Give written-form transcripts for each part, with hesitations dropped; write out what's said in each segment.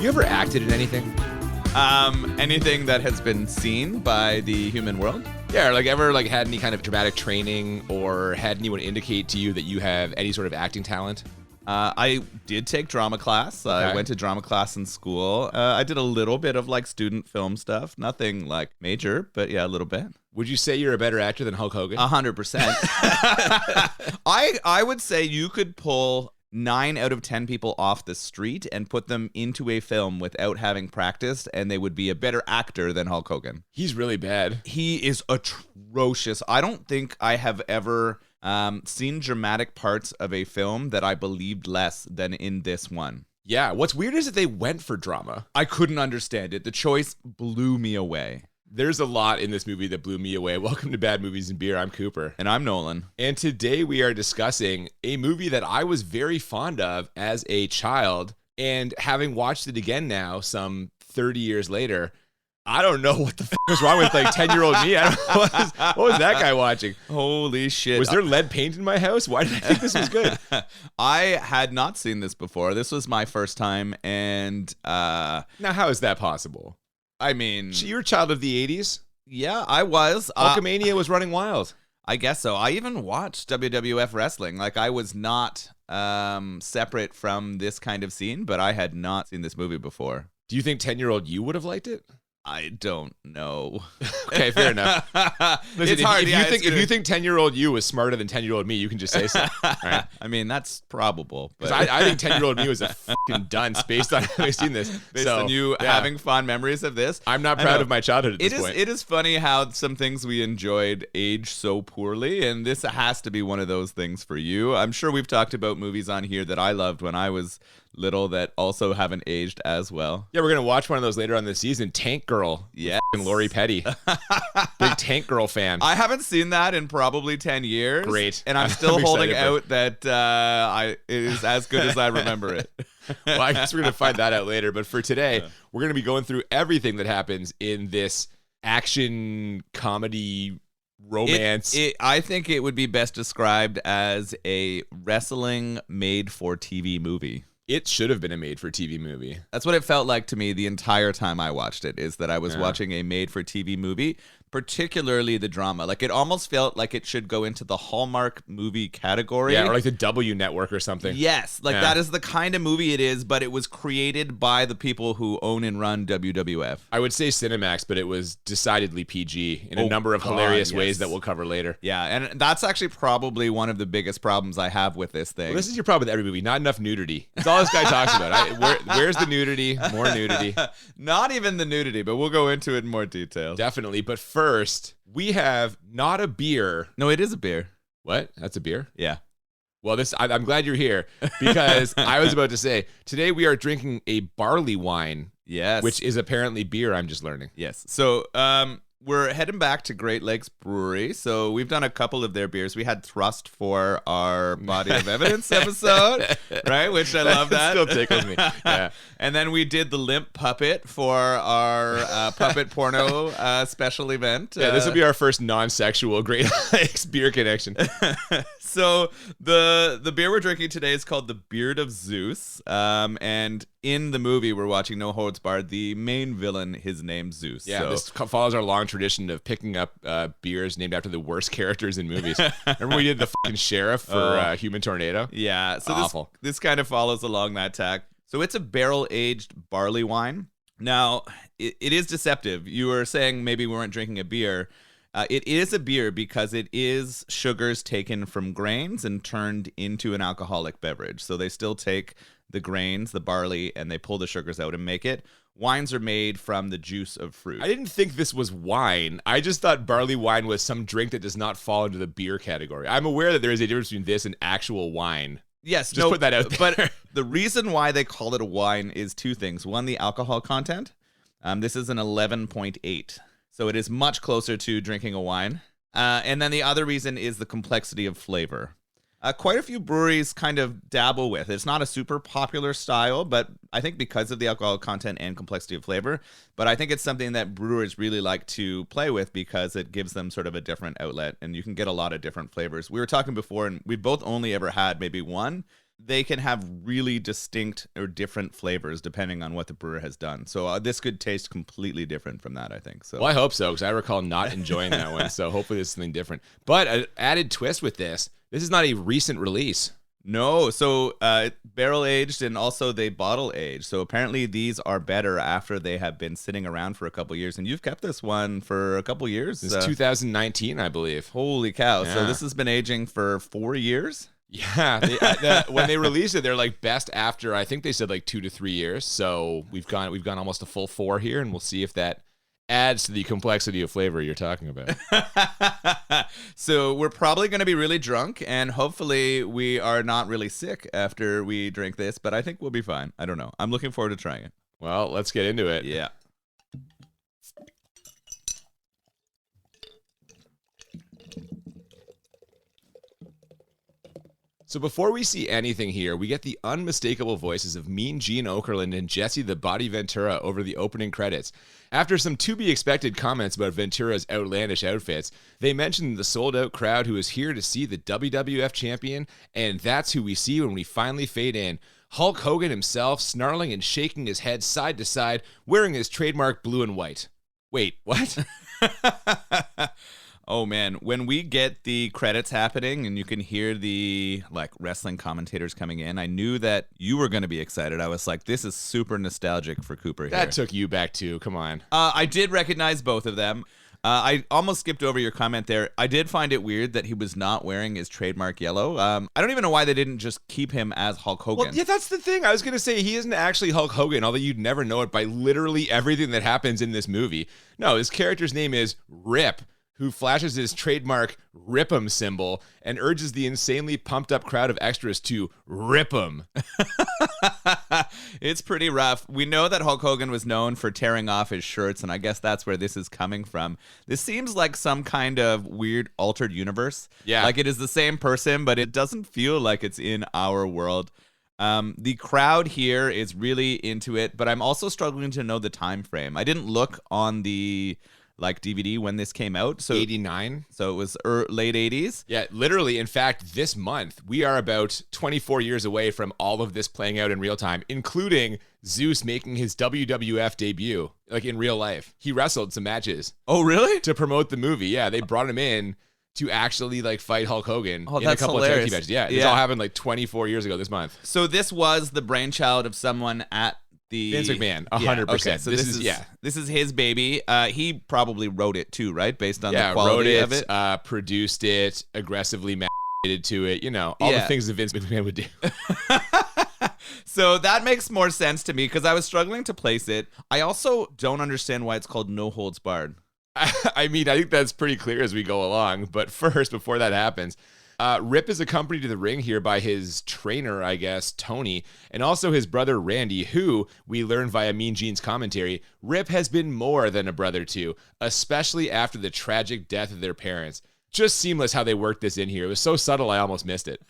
You ever acted in anything? Anything that has been seen by the human world? Yeah, or like ever like had any kind of dramatic training or had anyone indicate to you that you have any sort of acting talent? I did take drama class. I went to drama class in school. I did a little bit of like student film stuff. Nothing like major, but yeah, a little bit. Would you say you're a better actor than Hulk Hogan? 100%. I would say you could pull 9 out of 10 people off the street and put them into a film without having practiced, and they would be a better actor than Hulk Hogan. He's really bad. He is atrocious. I don't think I have ever seen dramatic parts of a film that I believed less than in this one. Yeah, what's weird is that they went for drama. I couldn't understand it. The choice blew me away. There's a lot in this movie that blew me away. Welcome to Bad Movies and Beer. I'm Cooper. And I'm Nolan. And today we are discussing a movie that I was very fond of as a child. And having watched it again now, some 30 years later, I don't know what the f*** was wrong with like 10-year-old me. I don't know what was that guy watching? Holy shit. Was there lead paint in my house? Why did I think this was good? I had not seen this before. This was my first time. And now, how is that possible? I mean, you're a child of the 80s? Yeah, I was. Hulkamania was running wild. I guess so. I even watched WWF wrestling. Like, I was not separate from this kind of scene, but I had not seen this movie before. Do you think 10-year-old you would have liked it? I don't know. Okay, fair enough. Listen, it's hard. If you think 10-year-old you was smarter than 10-year-old me, you can just say so. Right? I mean, that's probable. Because I think 10-year-old me was a fucking dunce based on having seen this. Based on you having fond memories of this. I'm not proud of my childhood at this point. It is funny how some things we enjoyed age so poorly, and this has to be one of those things for you. I'm sure we've talked about movies on here that I loved when I was little that also haven't aged as well. Yeah, we're going to watch one of those later on this season. Tank Girl. Yeah. Lori Petty. Big Tank Girl fan. I haven't seen that in probably 10 years. Great. And I'm still holding out that it is as good as I remember it. Well, I guess we're going to find that out later. But for today, we're going to be going through everything that happens in this action comedy romance. I think it would be best described as a wrestling made-for-TV movie. It should have been a made-for-TV movie. That's what it felt like to me the entire time I watched it, is that I was watching a made-for-TV movie, particularly the drama. Like, it almost felt like it should go into the Hallmark movie category. Yeah, or like the W Network or something. Yes, that is the kind of movie it is, but it was created by the people who own and run WWF. I would say Cinemax, but it was decidedly PG in a number of hilarious ways that we'll cover later. Yeah, and that's actually probably one of the biggest problems I have with this thing. Well, this is your problem with every movie. Not enough nudity. That's all this guy talks about. Where's the nudity? More nudity. Not even the nudity, but we'll go into it in more detail. Definitely, but first, we have not a beer. No, it is a beer. What? That's a beer? Yeah. Well, I'm glad you're here because I was about to say, today we are drinking a barley wine. Yes. Which is apparently beer, I'm just learning. Yes. So, we're heading back to Great Lakes Brewery. So we've done a couple of their beers. We had Thrust for our Body of Evidence episode, right? Which I love that. Still tickles me. Yeah. And then we did the Limp Puppet for our puppet porno special event. Yeah, this will be our first non-sexual Great Lakes beer connection. So the beer we're drinking today is called the Beard of Zeus. And in the movie we're watching, No Holds Barred, the main villain, his name's Zeus. Yeah, this follows our long tradition of picking up beers named after the worst characters in movies. Remember we did the fucking sheriff for Human Tornado? Yeah, so awful. This kind of follows along that tack. So it's a barrel-aged barley wine. Now, it is deceptive. You were saying maybe we weren't drinking a beer. It is a beer because it is sugars taken from grains and turned into an alcoholic beverage. So they still take the grains, the barley, and they pull the sugars out and make it. Wines are made from the juice of fruit. I didn't think this was wine. I just thought barley wine was some drink that does not fall into the beer category. I'm aware that there is a difference between this and actual wine. Yes, just put that out there. But the reason why they call it a wine is two things. One, the alcohol content. This is an 11.8. So it is much closer to drinking a wine. And then the other reason is the complexity of flavor. Quite a few breweries kind of dabble with. It's not a super popular style, but I think because of the alcohol content and complexity of flavor. But I think it's something that brewers really like to play with because it gives them sort of a different outlet, and you can get a lot of different flavors. We were talking before, and we both only ever had maybe one, they can have really distinct or different flavors depending on what the brewer has done. So this could taste completely different from that, I think. So Well, I hope so, because I recall not enjoying that one. So hopefully there's something different. But an added twist with this is not a recent release. No, so barrel aged and also they bottle aged. So apparently these are better after they have been sitting around for a couple years. And you've kept this one for a couple years. Since 2019, I believe. Holy cow. Yeah. So this has been aging for 4 years? Yeah, when they released it, they're like best after, I think they said like 2 to 3 years. So we've gone almost a full 4 here, and we'll see if that adds to the complexity of flavor you're talking about. So we're probably going to be really drunk, and hopefully we are not really sick after we drink this, but I think we'll be fine. I don't know. I'm looking forward to trying it. Well, let's get into it. Yeah. So before we see anything here, we get the unmistakable voices of Mean Gene Okerlund and Jesse the Body Ventura over the opening credits. After some to-be-expected comments about Ventura's outlandish outfits, they mention the sold-out crowd who is here to see the WWF champion, and that's who we see when we finally fade in. Hulk Hogan himself, snarling and shaking his head side to side, wearing his trademark blue and white. Wait, what? Oh man, when we get the credits happening and you can hear the wrestling commentators coming in, I knew that you were going to be excited. I was like, this is super nostalgic for Cooper here. That took you back too. Come on. I did recognize both of them. I almost skipped over your comment there. I did find it weird that he was not wearing his trademark yellow. I don't even know why they didn't just keep him as Hulk Hogan. Well, yeah, that's the thing. I was going to say he isn't actually Hulk Hogan, although you'd never know it by literally everything that happens in this movie. No, his character's name is Rip, who flashes his trademark rip 'em symbol and urges the insanely pumped up crowd of extras to rip 'em. It's pretty rough. We know that Hulk Hogan was known for tearing off his shirts, and I guess that's where this is coming from. This seems like some kind of weird altered universe. Yeah. Like it is the same person, but it doesn't feel like it's in our world. The crowd here is really into it, but I'm also struggling to know the time frame. I didn't look on the DVD when this came out. So 89. So it was late 80s. Yeah, literally. In fact, this month, we are about 24 years away from all of this playing out in real time, including Zeus making his WWF debut, in real life. He wrestled some matches. Oh, really? To promote the movie. Yeah, they brought him in to actually fight Hulk Hogan in that's a couple hilarious. of tag team matches. Yeah, this all happened 24 years ago this month. So this was the brainchild of someone at the Vince McMahon, 100%. Okay, so this is his baby. He probably wrote it too, right? Based on the quality of it. Produced it, aggressively masturbated to it. All the things that Vince McMahon would do. So that makes more sense to me because I was struggling to place it. I also don't understand why it's called No Holds Barred. I think that's pretty clear as we go along. But first, before that happens, Rip is accompanied to the ring here by his trainer, I guess, Tony, and also his brother Randy, who, we learn via Mean Gene's commentary, Rip has been more than a brother to, especially after the tragic death of their parents. Just seamless how they worked this in here. It was so subtle, I almost missed it.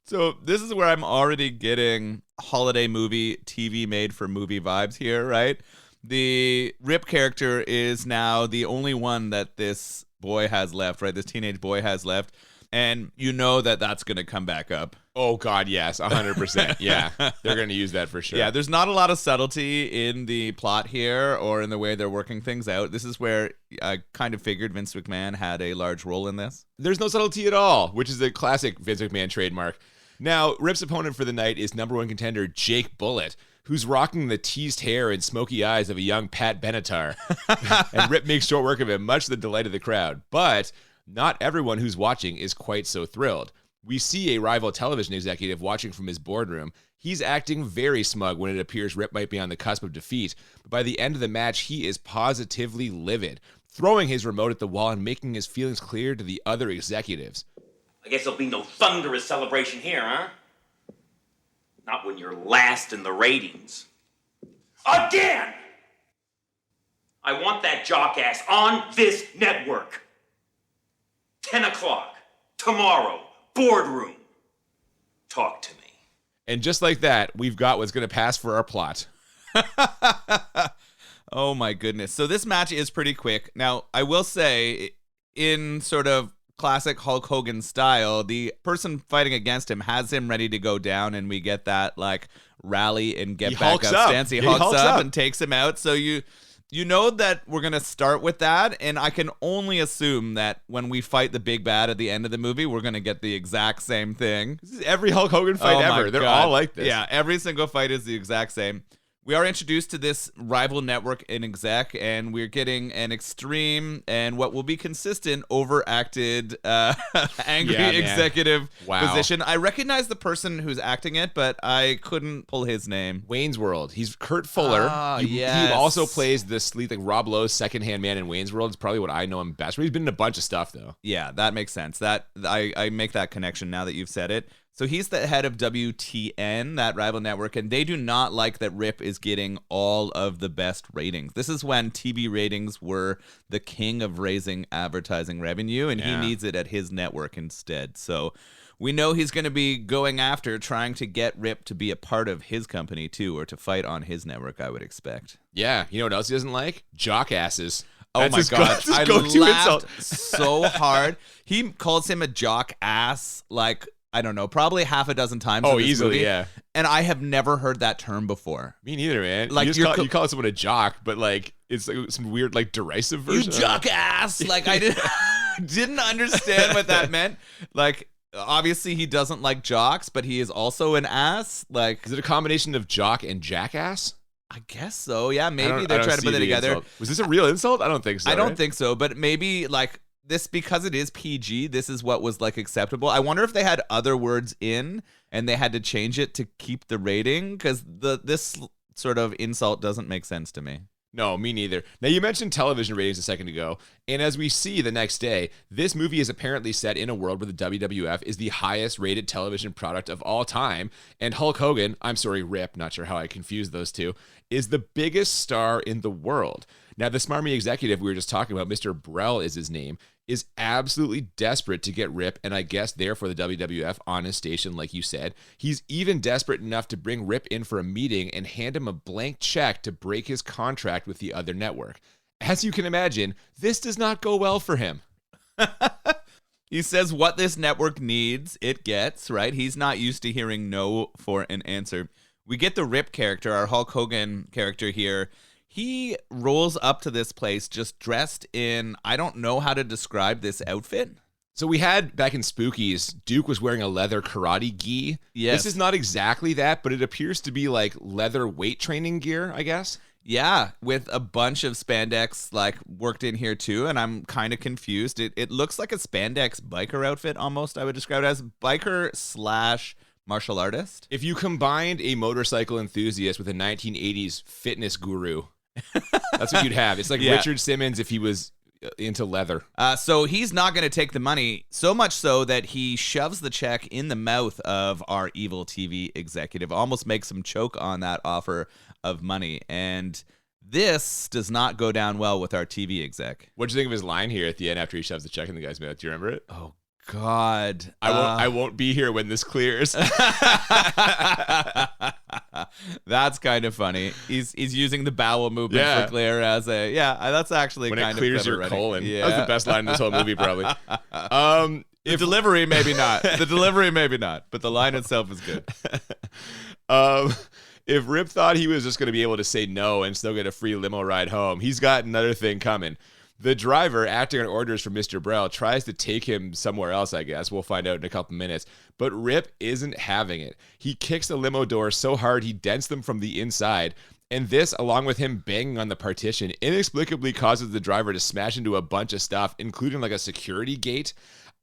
So this is where I'm already getting holiday movie, TV made for movie vibes here, right? The Rip character is now the only one that this boy has left, right? This teenage boy has left. And you know that that's going to come back up. Oh, God, yes, 100%. Yeah, they're going to use that for sure. Yeah, there's not a lot of subtlety in the plot here or in the way they're working things out. This is where I kind of figured Vince McMahon had a large role in this. There's no subtlety at all, which is a classic Vince McMahon trademark. Now, Rip's opponent for the night is number one contender Jake Bullitt, who's rocking the teased hair and smoky eyes of a young Pat Benatar. And Rip makes short work of him, much to the delight of the crowd. But not everyone who's watching is quite so thrilled. We see a rival television executive watching from his boardroom. He's acting very smug when it appears Rip might be on the cusp of defeat. But by the end of the match, he is positively livid, throwing his remote at the wall and making his feelings clear to the other executives. I guess there'll be no thunderous celebration here, huh? Not when you're last in the ratings. Again! I want that jockass on this network. 10 o'clock, tomorrow, boardroom. Talk to me. And just like that, we've got what's going to pass for our plot. Oh my goodness. So this match is pretty quick. Now, I will say, in sort of classic Hulk Hogan style, the person fighting against him has him ready to go down, and we get that like rally and get back up stance. He hulks up and takes him out. So you know that we're going to start with that, and I can only assume that when we fight the big bad at the end of the movie, we're going to get the exact same thing. This is every Hulk Hogan fight ever. They're all like this. Yeah, every single fight is the exact same. We are introduced to this rival network in exec, and we're getting an extreme and what will be consistent overacted angry executive position. I recognize the person who's acting it, but I couldn't pull his name. Wayne's World. He's Kurt Fuller. He also plays the sleaze, like Rob Lowe's second-hand man in Wayne's World. It's probably what I know him best for. He's been in a bunch of stuff, though. Yeah, that makes sense. That I make that connection now that you've said it. So he's the head of WTN, that rival network, and they do not like that Rip is getting all of the best ratings. This is when TV ratings were the king of raising advertising revenue, and he needs it at his network instead. So we know he's going to be going after trying to get Rip to be a part of his company too, or to fight on his network, I would expect. Yeah, you know what else he doesn't like? Jockasses. Oh my God, I laughed so hard. He calls him a jock ass, like, I don't know, probably half a dozen times. Oh, in this easily, movie, yeah. And I have never heard that term before. Me neither, man. Like you call someone a jock, but like it's like some weird like derisive version. You jock ass! Like I didn't understand what that meant. Like obviously he doesn't like jocks, but he is also an ass. Like, is it a combination of jock and jackass? I guess so. Yeah, maybe they're trying to put it together. Insult. Was this a real insult? I don't think so. I don't think so, but maybe like. This, because it is PG, this is what was like acceptable. I wonder if they had other words in and they had to change it to keep the rating, because this sort of insult doesn't make sense to me. No, me neither. Now, you mentioned television ratings a second ago, and as we see the next day, this movie is apparently set in a world where the WWF is the highest rated television product of all time, and Hulk Hogan, I'm sorry, Rip, not sure how I confused those two, is the biggest star in the world. Now, the smarmy executive we were just talking about, Mr. Brell is his name, is absolutely desperate to get Rip, and I guess therefore the WWF on his station, like you said. He's even desperate enough to bring Rip in for a meeting and hand him a blank check to break his contract with the other network. As you can imagine, this does not go well for him. He says what this network needs, it gets, right? He's not used to hearing no for an answer. We get the Rip character, our Hulk Hogan character here. He rolls up to this place just dressed in, I don't know how to describe this outfit. So we had, back in Spookies, Duke was wearing a leather karate gi. Yes. This is not exactly that, but it appears to be like leather weight training gear, I guess. Yeah, with a bunch of spandex like worked in here too, and I'm kind of confused. It looks like a spandex biker outfit almost, I would describe it as. Biker / martial artist. If you combined a motorcycle enthusiast with a 1980s fitness guru, that's what you'd have. It's like Richard Simmons if he was into leather. So he's not going to take the money, so much so that he shoves the check in the mouth of our evil TV executive, almost makes him choke on that offer of money. And this does not go down well with our TV exec. What'd you think of his line here at the end after he shoves the check in the guy's mouth? Do you remember it? Oh, God. I won't be here when this clears. That's kind of funny. He's using the bowel movement for clear as a that's actually when kind it clears of your writing. colon. Yeah. That was the best line in this whole movie, probably. The delivery maybe not. The delivery maybe not, but the line itself is good. If Rip thought he was just going to be able to say no and still get a free limo ride home, he's got another thing coming. The driver, acting on orders from Mr. Brell, tries to take him somewhere else, I guess. We'll find out in a couple minutes. But Rip isn't having it. He kicks the limo door so hard he dents them from the inside. And this, along with him banging on the partition, inexplicably causes the driver to smash into a bunch of stuff, including like a security gate.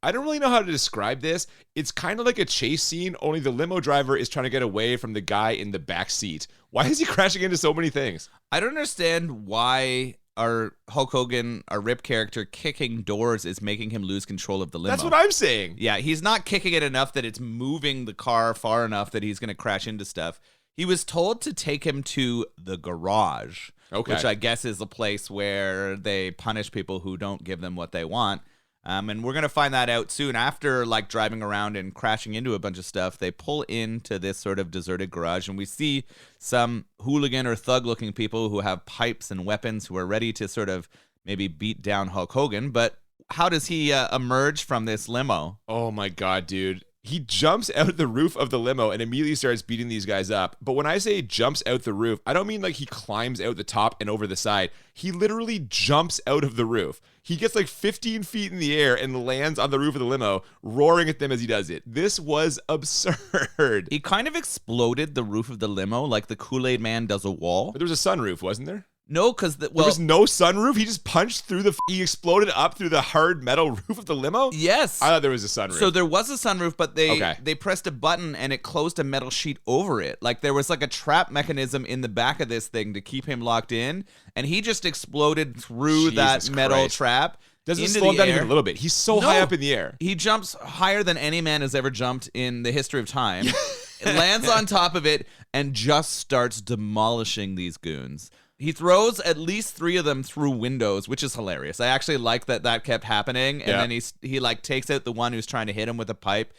I don't really know how to describe this. It's kind of like a chase scene, only the limo driver is trying to get away from the guy in the back seat. Why is he crashing into so many things? I don't understand why our Hulk Hogan, our Rip character, kicking doors is making him lose control of the limo. That's what I'm saying. Yeah, he's not kicking it enough that it's moving the car far enough that he's going to crash into stuff. He was told to take him to the garage, which I guess is a place where they punish people who don't give them what they want. And we're going to find that out soon. After like driving around and crashing into a bunch of stuff, they pull into this sort of deserted garage, and we see some hooligan or thug-looking people who have pipes and weapons who are ready to sort of maybe beat down Hulk Hogan. But how does he emerge from this limo? Oh my God, dude. He jumps out the roof of the limo and immediately starts beating these guys up. But when I say jumps out the roof, I don't mean like he climbs out the top and over the side. He literally jumps out of the roof. He gets like 15 feet in the air and lands on the roof of the limo, roaring at them as he does it. This was absurd. He kind of exploded the roof of the limo like the Kool-Aid Man does a wall. But there was a sunroof, wasn't there? No, because There was no sunroof. He just punched through he exploded up through the hard metal roof of the limo. Yes, I thought there was a sunroof. So there was a sunroof, but they pressed a button and it closed a metal sheet over it. Like there was like a trap mechanism in the back of this thing to keep him locked in, and he just exploded through that metal trap. Doesn't slow him down even a little bit. He's so high up in the air. He jumps higher than any man has ever jumped in the history of time. It lands on top of it and just starts demolishing these goons. He throws at least 3 of them through windows, which is hilarious. I actually like that kept happening. And then he like takes out the one who's trying to hit him with a pipe.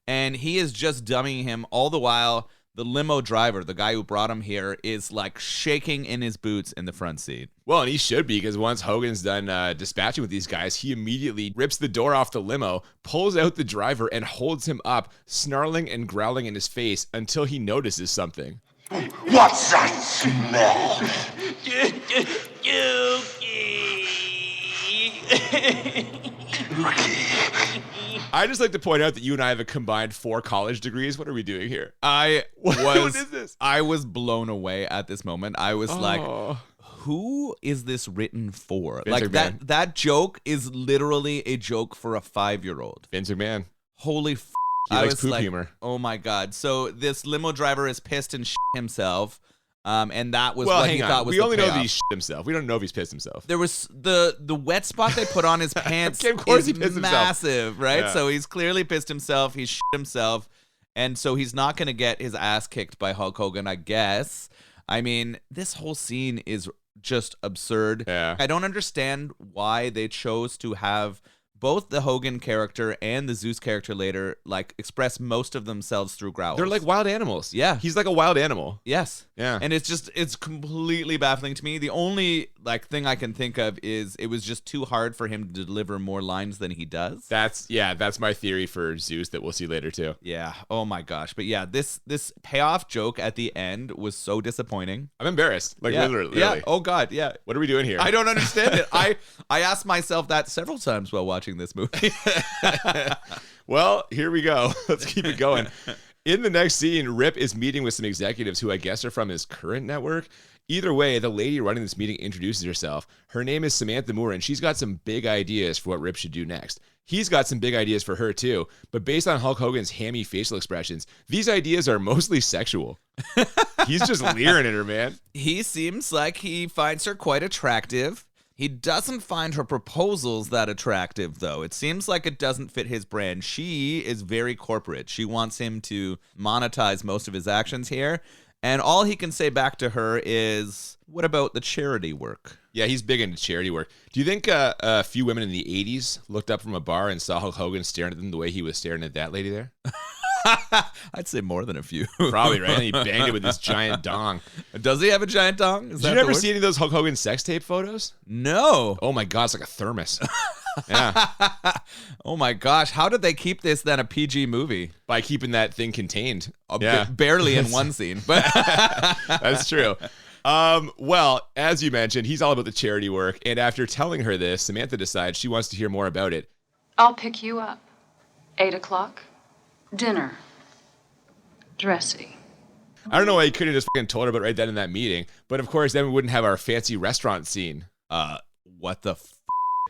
And he is just dummying him all the while. The limo driver, the guy who brought him here, is like shaking in his boots in the front seat. Well, and he should be, because once Hogan's done dispatching with these guys, he immediately rips the door off the limo, pulls out the driver, and holds him up, snarling and growling in his face until he notices something. What's that smell? I just like to point out that you and I have a combined 4 college degrees. What are we doing here? What is this? I was blown away at this moment. I was like, who is this written for? Vince McMahon. that joke is literally a joke for a 5-year-old. Vince McMahon. Holy He likes poop humor. Oh my God. So this limo driver is pissed and himself. And that was what he thought was we the only payoff. know that he's himself. We don't know if he's pissed himself. There was the wet spot they put on his pants Of course he is pissed himself. massive, right? Yeah. So he's clearly pissed himself. He's himself. And so he's not going to get his ass kicked by Hulk Hogan, I guess. I mean, this whole scene is just absurd. Yeah. I don't understand why they chose to have both the Hogan character and the Zeus character later like express most of themselves through growls. They're like wild animals. Yeah. He's like a wild animal. Yes. Yeah. And it's completely baffling to me. The only like thing I can think of is it was just too hard for him to deliver more lines than he does. That's my theory for Zeus that we'll see later too. Yeah. Oh my gosh. But yeah, this payoff joke at the end was so disappointing. I'm embarrassed. Like literally. Yeah. Oh God. Yeah. What are we doing here? I don't understand it. I asked myself that several times while watching this movie. Well, here we go. Let's keep it going. In the next scene, Rip is meeting with some executives who I guess are from his current network. Either way, the lady running this meeting introduces herself. Her name is Samantha Moore, and she's got some big ideas for what Rip should do next. He's got some big ideas for her too, but based on Hulk Hogan's hammy facial expressions, these ideas are mostly sexual. He's just leering at her, man. He seems like he finds her quite attractive. He doesn't find her proposals that attractive, though. It seems like it doesn't fit his brand. She is very corporate. She wants him to monetize most of his actions here. And all he can say back to her is, what about the charity work? Yeah, he's big into charity work. Do you think a few women in the 80s looked up from a bar and saw Hulk Hogan staring at them the way he was staring at that lady there? I'd say more than a few. Probably, right? And he banged it with this giant dong. Does he have a giant dong? Did you ever see any of those Hulk Hogan sex tape photos? No. Oh my God, it's like a thermos. Yeah. Oh my gosh. How did they keep this then a PG movie? By keeping that thing contained. Barely in one scene. But that's true. Well, as you mentioned, he's all about the charity work. And after telling her this, Samantha decides she wants to hear more about it. I'll pick you up. 8 o'clock. Dinner. Dressy. I don't know why he couldn't have just fucking told her about right then in that meeting. But of course, then we wouldn't have our fancy restaurant scene. What the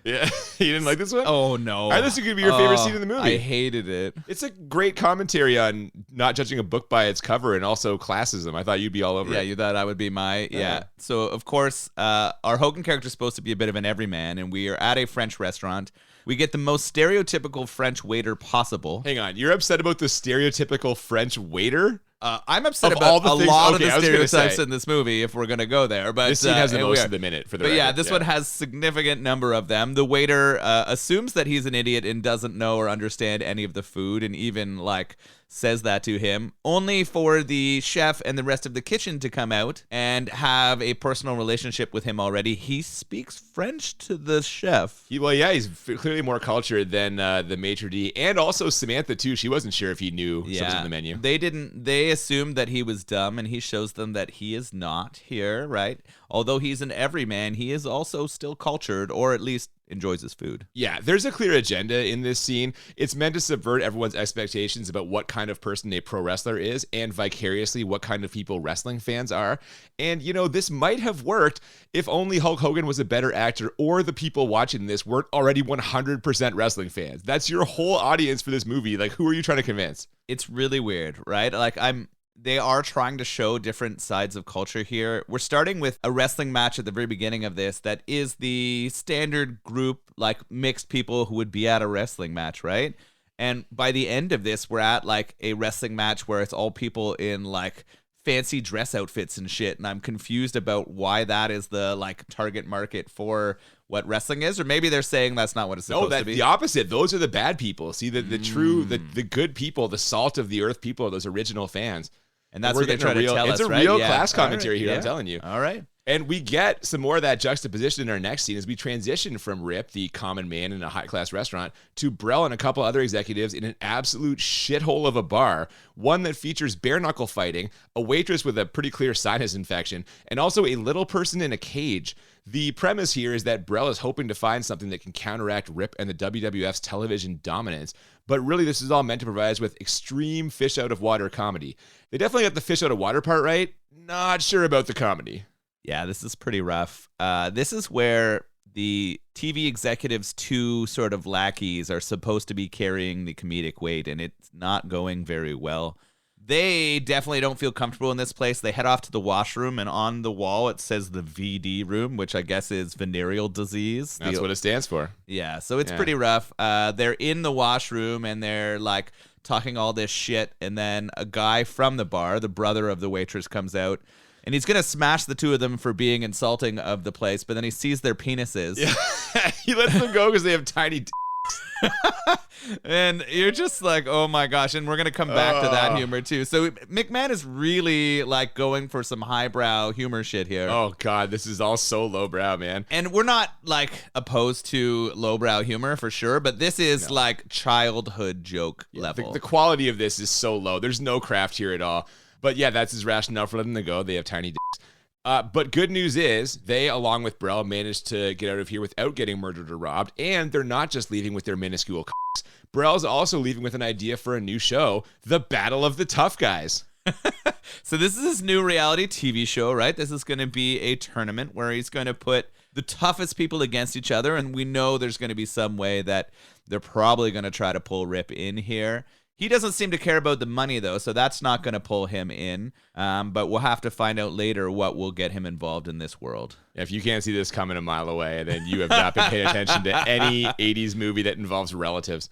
Yeah, you didn't like this one? Oh, no. I thought this could be your favorite scene in the movie. I hated it. It's a great commentary on not judging a book by its cover and also classism. I thought you'd be all over it. Yeah, you thought I would be my... Yeah. So, of course, our Hogan character is supposed to be a bit of an everyman, and we are at a French restaurant. We get the most stereotypical French waiter possible. Hang on. You're upset about the stereotypical French waiter? I'm upset Of about all the a things- lot okay, of I the was gonna stereotypes say. in this movie, if we're going to go there. But This scene has the and most we are. of the minute for the But record. yeah, this one has significant number of them. The waiter assumes that he's an idiot and doesn't know or understand any of the food, and even like says that to him, only for the chef and the rest of the kitchen to come out and have a personal relationship with him already. He speaks French to the chef. He's clearly more cultured than the maitre d', and also Samantha too. She wasn't sure if he knew something on the menu. They assumed that he was dumb, and he shows them that he is not here, right? Although he's an everyman, he is also still cultured, or at least enjoys his food. Yeah, there's a clear agenda in this scene. It's meant to subvert everyone's expectations about what kind of person a pro wrestler is, and vicariously what kind of people wrestling fans are. And, this might have worked if only Hulk Hogan was a better actor, or the people watching this weren't already 100% wrestling fans. That's your whole audience for this movie. Like, who are you trying to convince? It's really weird, right? Like, they are trying to show different sides of culture here. We're starting with a wrestling match at the very beginning of this that is the standard group, like mixed people who would be at a wrestling match, right? And by the end of this, we're at like a wrestling match where it's all people in like fancy dress outfits and shit. And I'm confused about why that is the like target market for what wrestling is, or maybe they're saying that's not what it's supposed to be. The opposite. Those are the bad people. See, the true, the good people, the salt of the earth people are those original fans. And that's what they try to tell us, It's a right? real class commentary here, I'm telling you. All right. And we get some more of that juxtaposition in our next scene as we transition from Rip, the common man in a high-class restaurant, to Brel and a couple other executives in an absolute shithole of a bar, one that features bare-knuckle fighting, a waitress with a pretty clear sinus infection, and also a little person in a cage. The premise here is that Brel is hoping to find something that can counteract Rip and the WWF's television dominance, but really this is all meant to provide us with extreme fish-out-of-water comedy. They definitely got the fish-out-of-water part right. Not sure about the comedy. Yeah, this is pretty rough. This is where the TV executives' two sort of lackeys are supposed to be carrying the comedic weight, and it's not going very well. They definitely don't feel comfortable in this place. They head off to the washroom, and on the wall it says the VD room, which I guess is venereal disease. That's what it stands for. Yeah, so it's pretty rough. They're in the washroom, and they're like talking all this shit, and then a guy from the bar, the brother of the waitress, comes out, and he's going to smash the two of them for being insulting of the place, but then he sees their penises. Yeah. He lets them go because they have tiny and you're just like, oh my gosh. And we're going to come back to that humor too. So McMahon is really like going for some highbrow humor shit here. Oh God, this is all so lowbrow, man. And we're not like opposed to lowbrow humor for sure, but this is like childhood joke level. The quality of this is so low. There's no craft here at all. But yeah, that's his rationale for letting them go. They have tiny dicks. But good news is they, along with Brel, managed to get out of here without getting murdered or robbed. And they're not just leaving with their minuscule cocks. Brel's also leaving with an idea for a new show, The Battle of the Tough Guys. So this is his new reality TV show, right? This is going to be a tournament where he's going to put the toughest people against each other. And we know there's going to be some way that they're probably going to try to pull Rip in here. He doesn't seem to care about the money, though, so that's not going to pull him in. But we'll have to find out later what will get him involved in this world. If you can't see this coming a mile away, then you have not been paying attention to any 80s movie that involves relatives.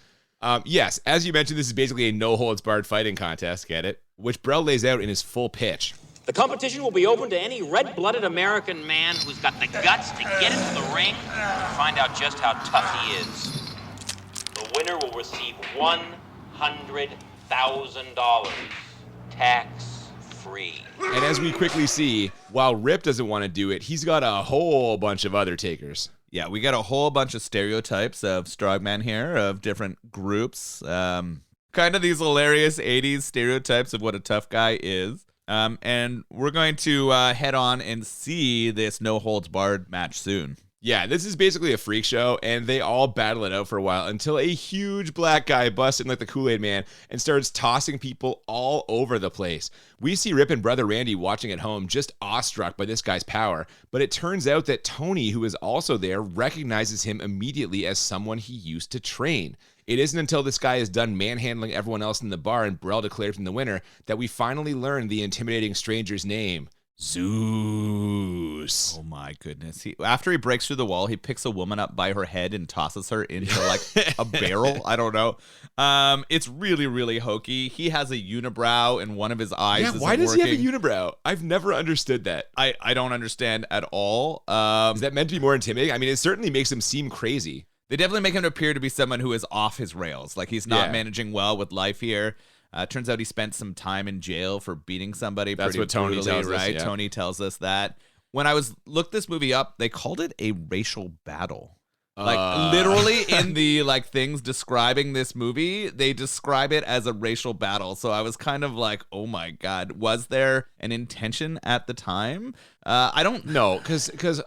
Yes, as you mentioned, this is basically a no-holds-barred fighting contest, get it? Which Brel lays out in his full pitch. The competition will be open to any red-blooded American man who's got the guts to get into the ring and find out just how tough he is. The winner will receive $100,000, tax-free. And as we quickly see, while Rip doesn't want to do it, he's got a whole bunch of other takers. Yeah, we got a whole bunch of stereotypes of strongman here, of different groups. Kind of these hilarious 80s stereotypes of what a tough guy is. And we're going to head on and see this no-holds-barred match soon. Yeah, this is basically a freak show, and they all battle it out for a while until a huge black guy busts in like the Kool-Aid Man and starts tossing people all over the place. We see Rip and brother Randy watching at home, just awestruck by this guy's power, but it turns out that Tony, who is also there, recognizes him immediately as someone he used to train. It isn't until this guy is done manhandling everyone else in the bar and Brel declares him the winner that we finally learn the intimidating stranger's name. Zeus. Oh my goodness. After he breaks through the wall, he picks a woman up by her head and tosses her into like a barrel. I don't know. It's really, really hokey. He has a unibrow and one of his eyes isn't why does working. he have a unibrow? I've never understood that. I don't understand at all. Is that meant to be more intimidating? I mean, it certainly makes him seem crazy. They definitely make him appear to be someone who is off his rails. Like he's not managing well with life here. Turns out he spent some time in jail for beating somebody. That's pretty what Tony brutally, tells us, right? yeah. Tony tells us that. When I looked this movie up, they called it a racial battle. Like literally in the like things describing this movie, they describe it as a racial battle. So I was kind of like, oh my God, was there an intention at the time? I don't know. Because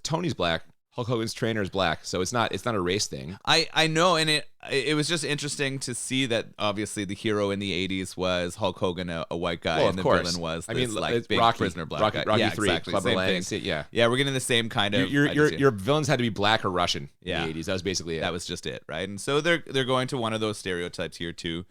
Tony's black. Hulk Hogan's trainer is black, so it's not a race thing. I know, and it was just interesting to see that obviously the hero in the 80s was Hulk Hogan, a white guy, well, and the course. villain was this, it's like big Rocky, prisoner black guy. Rocky yeah, 3, exactly. Clubber Same Lang, thing. yeah. We're getting the same kind of. Your villains had to be black or Russian in the 80s. That was basically it. That was just it, right? And so they're going to one of those stereotypes here too.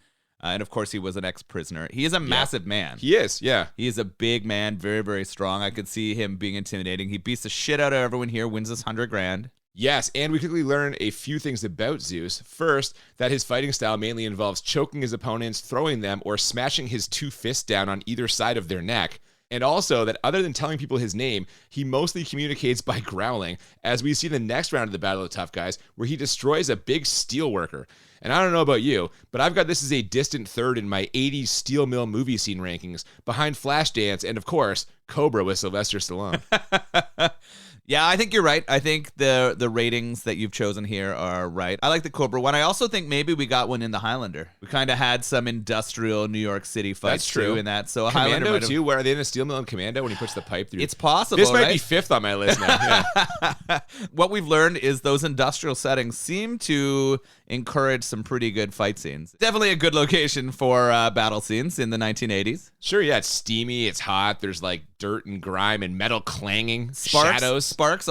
And of course, he was an ex-prisoner. He is a massive man. He is, yeah. He is a big man, very, very strong. I could see him being intimidating. He beats the shit out of everyone here, wins us $100,000. Yes, and we quickly learn a few things about Zeus. First, that his fighting style mainly involves choking his opponents, throwing them, or smashing his two fists down on either side of their neck. And also that other than telling people his name, he mostly communicates by growling, as we see the next round of the Battle of the Tough Guys, where he destroys a big steel worker. And I don't know about you, but I've got this as a distant third in my 80s steel mill movie scene rankings, behind Flashdance and, of course, Cobra with Sylvester Stallone. Yeah, I think you're right. I think the ratings that you've chosen here are right. I like the Cobra one. I also think maybe we got one in the Highlander. We kind of had some industrial New York City fights too in that. So Commando Highlander too, where are they in a steel mill in Commando when he puts the pipe through? It's possible. This might right? be fifth on my list now. Yeah. What we've learned is those industrial settings seem to encourage some pretty good fight scenes. Definitely a good location for battle scenes in the 1980s. Sure, yeah, it's steamy, it's hot, there's like dirt and grime and metal clanging, shadows. Sparks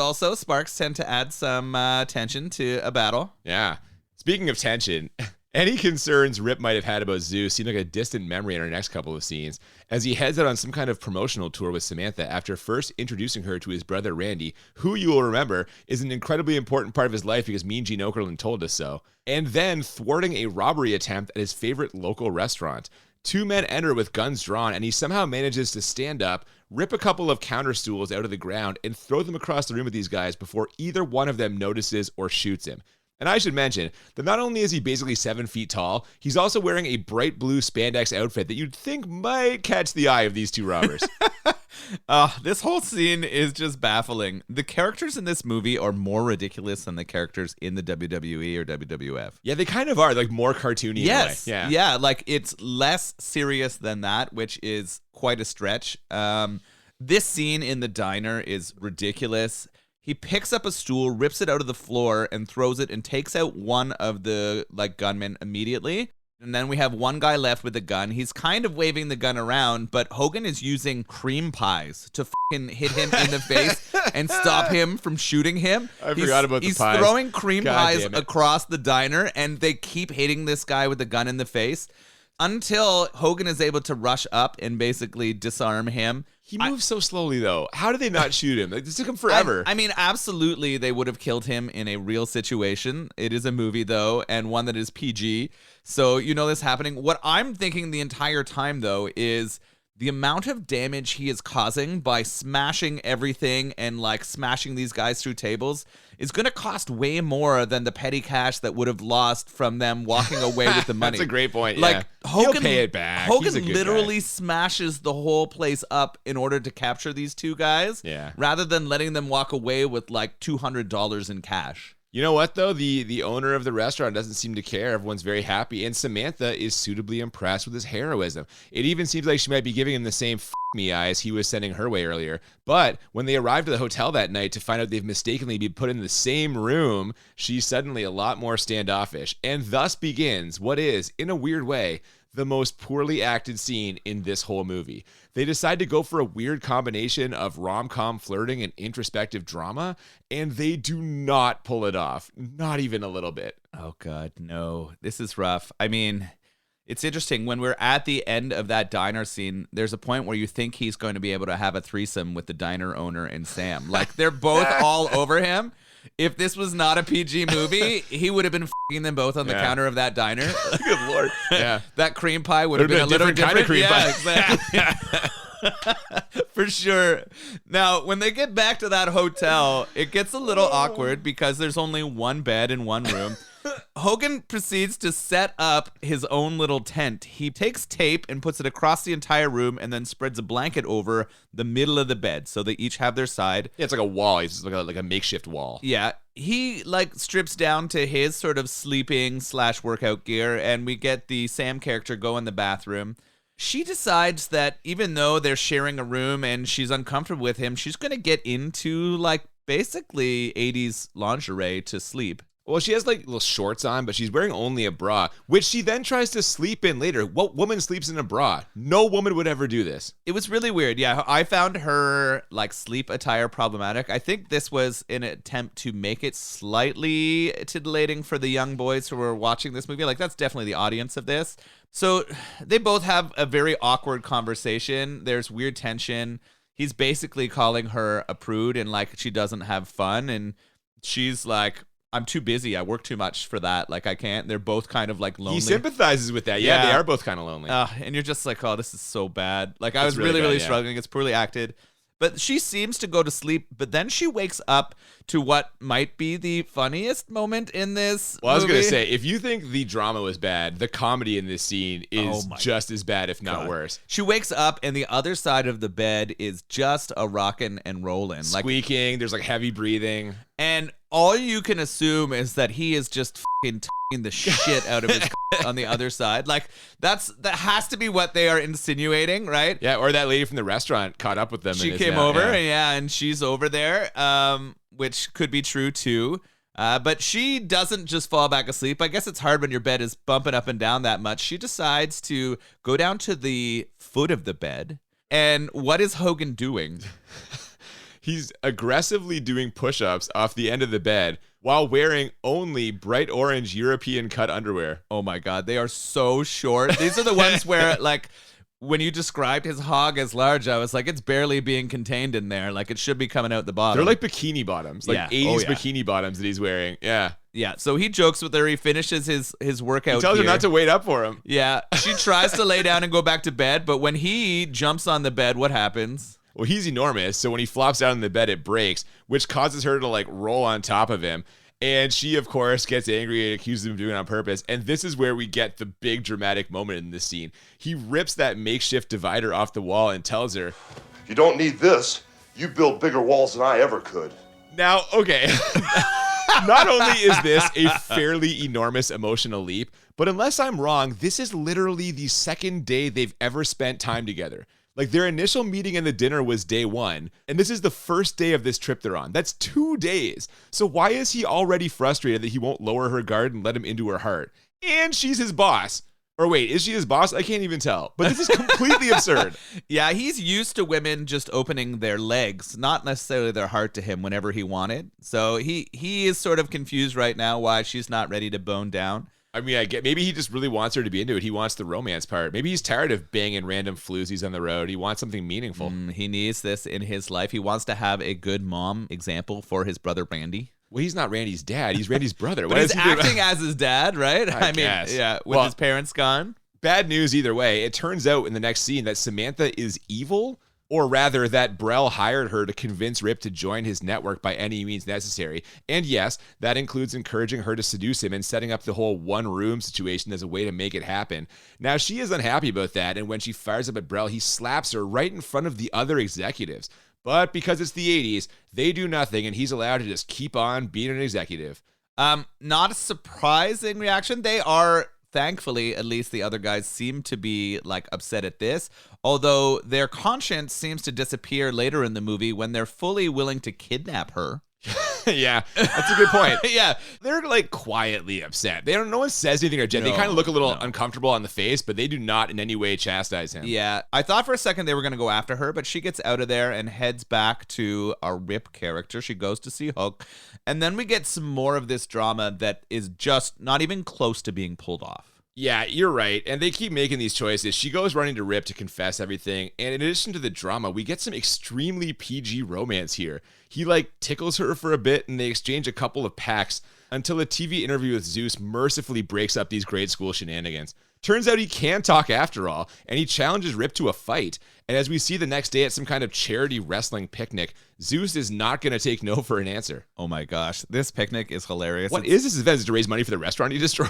tend to add some tension to a battle. Yeah. Speaking of tension, any concerns Rip might have had about Zeus seem like a distant memory in our next couple of scenes, as he heads out on some kind of promotional tour with Samantha after first introducing her to his brother Randy, who you will remember is an incredibly important part of his life because Mean Gene Okerlund told us so, and then thwarting a robbery attempt at his favorite local restaurant. Two men enter with guns drawn, and he somehow manages to stand up, rip a couple of counter stools out of the ground, and throw them across the room with these guys before either one of them notices or shoots him. And I should mention that not only is he basically 7 feet tall, he's also wearing a bright blue spandex outfit that you'd think might catch the eye of these two robbers. This whole scene is just baffling. The characters in this movie are more ridiculous than the characters in the WWE or WWF. Yeah, they kind of are, like more cartoony. Yes. In a way. Yeah, like it's less serious than that, which is quite a stretch. This scene in the diner is ridiculous. He picks up a stool, rips it out of the floor, and throws it and takes out one of the like gunmen immediately. And then we have one guy left with a gun. He's kind of waving the gun around, but Hogan is using cream pies to fucking hit him in the face and stop him from shooting him. I forgot about the pies. He's throwing cream God pies damn it. across the diner, and they keep hitting this guy with the gun in the face until Hogan is able to rush up and basically disarm him. He moves so slowly, though. How did they not shoot him? Like, this took him forever. I mean, absolutely, they would have killed him in a real situation. It is a movie, though, and one that is PG. So you know this happening. What I'm thinking the entire time, though, is the amount of damage he is causing by smashing everything and like smashing these guys through tables is going to cost way more than the petty cash that would have lost from them walking away with the money. That's a great point. Like Yeah. Hogan, He'll pay it back. Hogan He's a good literally guy. smashes the whole place up in order to capture these two guys. Yeah. Rather than letting them walk away with like $200 in cash. You know what, though? The owner of the restaurant doesn't seem to care. Everyone's very happy, and Samantha is suitably impressed with his heroism. It even seems like she might be giving him the same "f me" eyes he was sending her way earlier. But when they arrived at the hotel that night to find out they've mistakenly been put in the same room, she's suddenly a lot more standoffish, and thus begins what is, in a weird way, the most poorly acted scene in this whole movie. They decide to go for a weird combination of rom-com flirting and introspective drama, and they do not pull it off. Not even a little bit. Oh, God, no. This is rough. I mean, it's interesting. When we're at the end of that diner scene, there's a point where you think he's going to be able to have a threesome with the diner owner and Sam. Like, they're both all over him. If this was not a PG movie, he would have been f***ing them both on the counter of that diner. Good Lord. Yeah. That cream pie would have been a little different. Kind of cream pie. Exactly. For sure. Now, when they get back to that hotel, it gets a little awkward because there's only one bed in one room. Hogan proceeds to set up his own little tent. He takes tape and puts it across the entire room and then spreads a blanket over the middle of the bed so they each have their side. Yeah, it's like a wall. It's like a makeshift wall. Yeah. He like strips down to his sort of sleeping / workout gear, and we get the Sam character go in the bathroom. She decides that even though they're sharing a room and she's uncomfortable with him, she's going to get into like basically 80s lingerie to sleep. Well, she has like little shorts on, but she's wearing only a bra, which she then tries to sleep in later. What woman sleeps in a bra? No woman would ever do this. It was really weird. Yeah, I found her like sleep attire problematic. I think this was an attempt to make it slightly titillating for the young boys who were watching this movie. Like that's definitely the audience of this. So they both have a very awkward conversation. There's weird tension. He's basically calling her a prude and like she doesn't have fun. And she's like, I'm too busy. I work too much for that. Like, I can't. They're both kind of like lonely. He sympathizes with that. Yeah, they are both kind of lonely. And you're just like, oh, this is so bad. Like, I was really struggling. It's poorly acted. But she seems to go to sleep, but then she wakes up to what might be the funniest moment in this Well, I was movie. going to say, if you think the drama was bad, the comedy in this scene is just as bad, if not worse. She wakes up, and the other side of the bed is just a rockin' and rollin'. Squeaking, there's like heavy breathing. And all you can assume is that he is just fucking the shit out of his on the other side. Like that has to be what they are insinuating, right? Yeah, or that lady from the restaurant caught up with them. She came over, and she's over there, which could be true too. But she doesn't just fall back asleep. I guess it's hard when your bed is bumping up and down that much. She decides to go down to the foot of the bed. And what is Hogan doing? He's aggressively doing push-ups off the end of the bed while wearing only bright orange European cut underwear. Oh my God, they are so short. These are the ones where, like, when you described his hog as large, I was like, it's barely being contained in there. Like, it should be coming out the bottom. They're like bikini bottoms, like 80s bikini bottoms that he's wearing. Yeah. Yeah, so he jokes with her. He finishes his workout He tells her gear. not to wait up for him. Yeah, she tries to lay down and go back to bed, but when he jumps on the bed, what happens? Well, he's enormous, so when he flops down in the bed, it breaks, which causes her to like roll on top of him. And she, of course, gets angry and accuses him of doing it on purpose. And this is where we get the big dramatic moment in this scene. He rips that makeshift divider off the wall and tells her, You don't need this. You build bigger walls than I ever could. Now, okay, not only is this a fairly enormous emotional leap, but unless I'm wrong, this is literally the second day they've ever spent time together. Like, their initial meeting and the dinner was day one, and this is the first day of this trip they're on. That's 2 days. So why is he already frustrated that he won't lower her guard and let him into her heart? And she's his boss. Or wait, is she his boss? I can't even tell. But this is completely absurd. Yeah, he's used to women just opening their legs, not necessarily their heart to him whenever he wanted. So he is sort of confused right now why she's not ready to bone down. I mean, I get maybe he just really wants her to be into it. He wants the romance part. Maybe he's tired of banging random floozies on the road. He wants something meaningful. He needs this in his life. He wants to have a good mom example for his brother Randy. Well, he's not Randy's dad. He's Randy's brother. But he's acting as his dad, right? I mean, guess. yeah, with his parents gone. Bad news either way. It turns out in the next scene that Samantha is evil. Or rather, that Brell hired her to convince Rip to join his network by any means necessary. And yes, that includes encouraging her to seduce him and setting up the whole one-room situation as a way to make it happen. Now, she is unhappy about that, and when she fires up at Brell, he slaps her right in front of the other executives. But because it's the 80s, they do nothing, and he's allowed to just keep on being an executive. Not a surprising reaction. They are... Thankfully, at least the other guys seem to be like upset at this, although their conscience seems to disappear later in the movie when they're fully willing to kidnap her. Yeah, that's a good point. Yeah. They're like quietly upset. No one says anything or they kind of look a little uncomfortable on the face, but they do not in any way chastise him. Yeah. I thought for a second they were going to go after her, but she gets out of there and heads back to our Rip character. She goes to see Hulk. And then we get some more of this drama that is just not even close to being pulled off. Yeah, you're right. And they keep making these choices. She goes running to Rip to confess everything. And in addition to the drama, we get some extremely PG romance here. He like tickles her for a bit and they exchange a couple of packs until a TV interview with Zeus mercifully breaks up these grade school shenanigans. Turns out he can talk after all, and he challenges Rip to a fight. And as we see the next day at some kind of charity wrestling picnic, Zeus is not going to take no for an answer. Oh my gosh, this picnic is hilarious. What is this event? Is it to raise money for the restaurant he destroyed?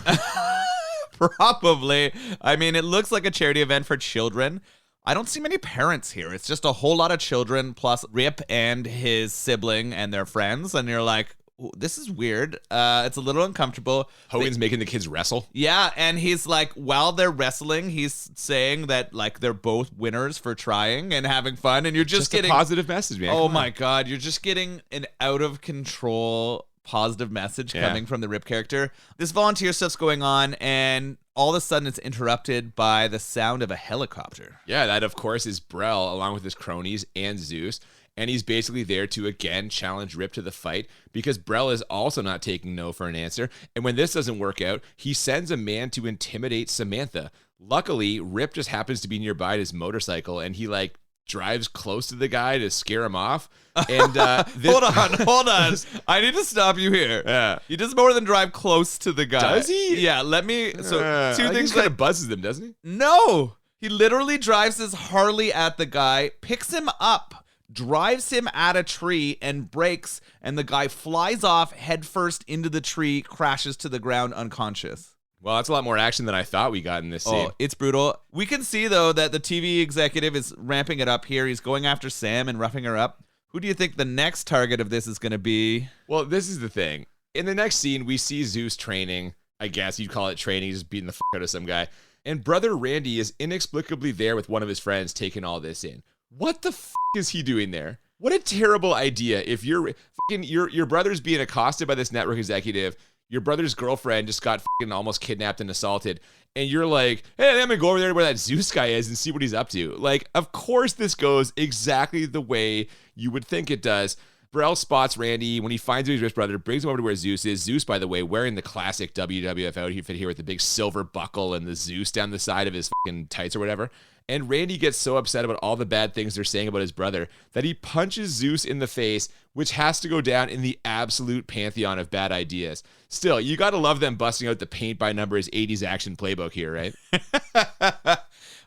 Probably. I mean, it looks like a charity event for children. I don't see many parents here. It's just a whole lot of children plus Rip and his sibling and their friends. And you're like, this is weird. It's a little uncomfortable. Hogan's making the kids wrestle. Yeah, and he's like, while they're wrestling, he's saying that like they're both winners for trying and having fun, and you're just getting a positive message, man. Oh my god, you're just getting an out of control positive message coming from the Rip character. This volunteer stuff's going on, and all of a sudden it's interrupted by the sound of a helicopter. Yeah, that of course is Brel along with his cronies and Zeus. And he's basically there to, again, challenge Rip to the fight because Brel is also not taking no for an answer. And when this doesn't work out, he sends a man to intimidate Samantha. Luckily, Rip just happens to be nearby his motorcycle, and he, like, drives close to the guy to scare him off. And hold on. I need to stop you here. Yeah. He does more than drive close to the guy. Does he? Yeah, let me... So, two things kind of buzzes him, doesn't he? No! He literally drives his Harley at the guy, picks him up, drives him at a tree and brakes, and the guy flies off headfirst into the tree, crashes to the ground unconscious. Well, that's a lot more action than I thought we got in this scene. Oh, it's brutal. We can see, though, that the TV executive is ramping it up here. He's going after Sam and roughing her up. Who do you think the next target of this is going to be? Well, this is the thing. In the next scene, we see Zeus training. I guess you'd call it training, just beating the fuck out of some guy. And brother Randy is inexplicably there with one of his friends taking all this in. What the f*** is he doing there? What a terrible idea. If you're your brother's being accosted by this network executive, your brother's girlfriend just got fucking almost kidnapped and assaulted, and you're like, hey, I'm gonna go over there where that Zeus guy is and see what he's up to. Like, of course this goes exactly the way you would think it does. Brel spots Randy when he finds his Rip's brother, brings him over to where Zeus is. Zeus, by the way, wearing the classic WWF outfit here with the big silver buckle and the Zeus down the side of his fucking tights or whatever. And Randy gets so upset about all the bad things they're saying about his brother that he punches Zeus in the face, which has to go down in the absolute pantheon of bad ideas. Still, you gotta love them busting out the paint by numbers 80s action playbook here, right?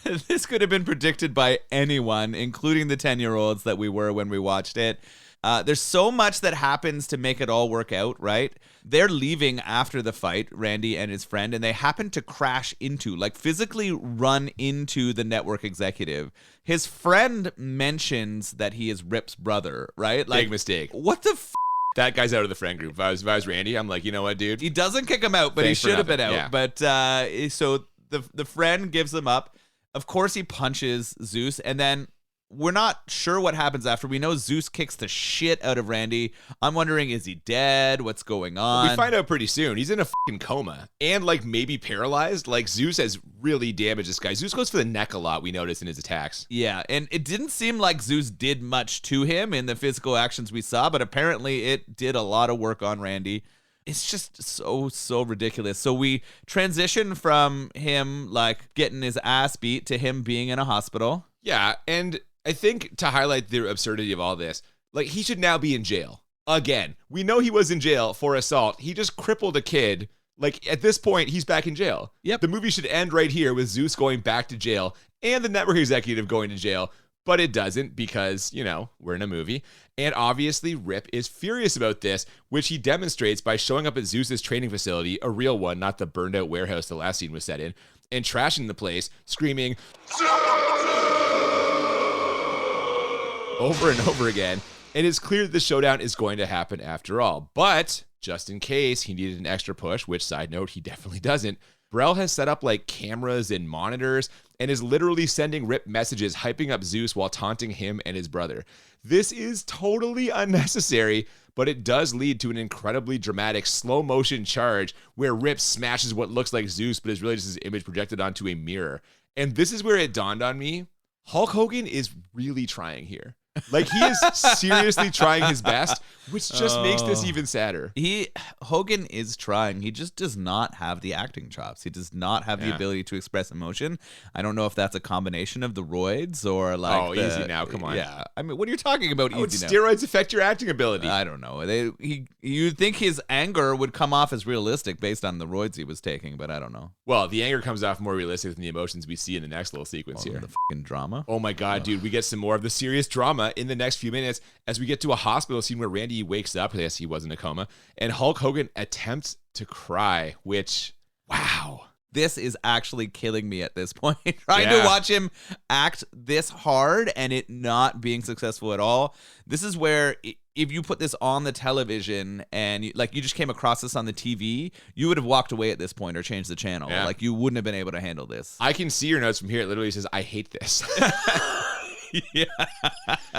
This could have been predicted by anyone, including the 10-year-olds that we were when we watched it. There's so much that happens to make it all work out, right? They're leaving after the fight, Randy and his friend, and they happen to crash into, like physically run into the network executive. His friend mentions that he is Rip's brother, right? Like, big mistake. What the f***? That guy's out of the friend group. If I was Randy, I'm like, you know what, dude? He doesn't kick him out, but Thanks he should have been out. Yeah. But so the friend gives him up. Of course, he punches Zeus, and then we're not sure what happens after. We know Zeus kicks the shit out of Randy. I'm wondering, is he dead? What's going on? We find out pretty soon. He's in a fucking coma and like maybe paralyzed. Like Zeus has really damaged this guy. Zeus goes for the neck a lot, we notice in his attacks. Yeah, and it didn't seem like Zeus did much to him in the physical actions we saw, but apparently it did a lot of work on Randy. It's just so ridiculous. So we transition from him like getting his ass beat to him being in a hospital. Yeah, and I think to highlight the absurdity of all this, like he should now be in jail. Again, we know he was in jail for assault. He just crippled a kid. Like at this point, he's back in jail. Yep. The movie should end right here with Zeus going back to jail and the network executive going to jail. But it doesn't because, you know, we're in a movie. And obviously Rip is furious about this, which he demonstrates by showing up at Zeus's training facility, a real one, not the burned out warehouse the last scene was set in, and trashing the place, screaming over and over again. And it's clear that the showdown is going to happen after all. But just in case he needed an extra push, which side note, he definitely doesn't, Brel has set up like cameras and monitors and is literally sending Rip messages hyping up Zeus while taunting him and his brother. This is totally unnecessary, but it does lead to an incredibly dramatic slow motion charge where Rip smashes what looks like Zeus but is really just his image projected onto a mirror. And this is where it dawned on me, Hulk Hogan is really trying here. Like, he is seriously trying his best, which just makes this even sadder. Hogan is trying. He just does not have the acting chops. He does not have the ability to express emotion. I don't know if that's a combination of the roids or like. Easy now. Come on. Yeah. I mean, what are you talking about? Easy now. Steroids affect your acting ability. I don't know. You'd think his anger would come off as realistic based on the roids he was taking, but I don't know. Well, the anger comes off more realistic than the emotions we see in the next little sequence here. The fucking drama. Oh my God, dude. We get some more of the serious drama in the next few minutes as we get to a hospital scene where Randy wakes up. Yes, he was in a coma. And Hulk Hogan attempts to cry, which, wow. This is actually killing me at this point. Trying to watch him act this hard and it not being successful at all. This is where if you put this on the television and you just came across this on the TV, you would have walked away at this point or changed the channel. Yeah. Like you wouldn't have been able to handle this. I can see your notes from here. It literally says, I hate this. Yeah.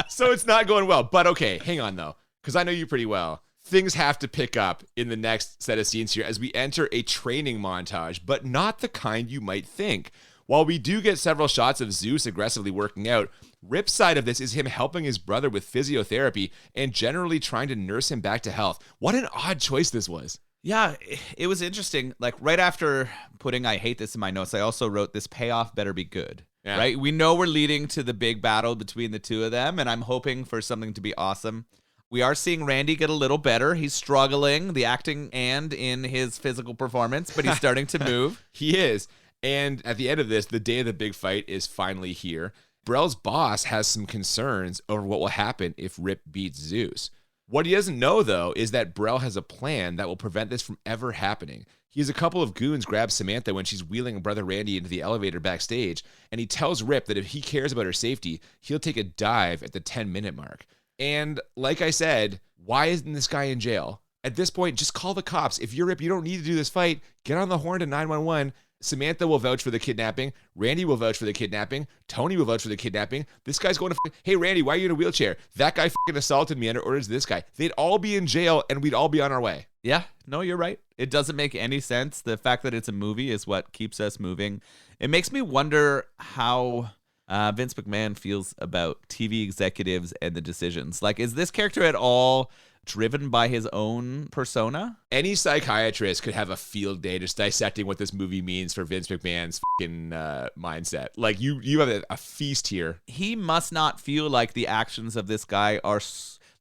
So it's not going well. But okay, hang on though, because I know you pretty well. Things have to pick up in the next set of scenes here as we enter a training montage, but not the kind you might think. While we do get several shots of Zeus aggressively working out, Rip's side of this is him helping his brother with physiotherapy and generally trying to nurse him back to health. What an odd choice this was. Yeah, it was interesting. Like right after putting I hate this in my notes, I also wrote this payoff better be good. Yeah. Right? We know we're leading to the big battle between the two of them, and I'm hoping for something to be awesome. We are seeing Randy get a little better. He's struggling, the acting and in his physical performance, but he's starting to move. He is. And at the end of this, the day of the big fight is finally here. Brell's boss has some concerns over what will happen if Rip beats Zeus. What he doesn't know, though, is that Brell has a plan that will prevent this from ever happening. He has a couple of goons grab Samantha when she's wheeling brother Randy into the elevator backstage, and he tells Rip that if he cares about her safety, he'll take a dive at the 10-minute mark. And like I said, why isn't this guy in jail? At this point, just call the cops. If you're Rip, you don't need to do this fight. Get on the horn to 911. Samantha will vouch for the kidnapping. Randy will vouch for the kidnapping. Tony will vouch for the kidnapping. This guy's going to hey, Randy, why are you in a wheelchair? That guy assaulted me under orders of this guy. They'd all be in jail and we'd all be on our way. Yeah, no, you're right. It doesn't make any sense. The fact that it's a movie is what keeps us moving. It makes me wonder how Vince McMahon feels about TV executives and the decisions. Like, is this character at all driven by his own persona? Any psychiatrist could have a field day just dissecting what this movie means for Vince McMahon's fucking mindset. Like, you have a feast here. He must not feel like the actions of this guy are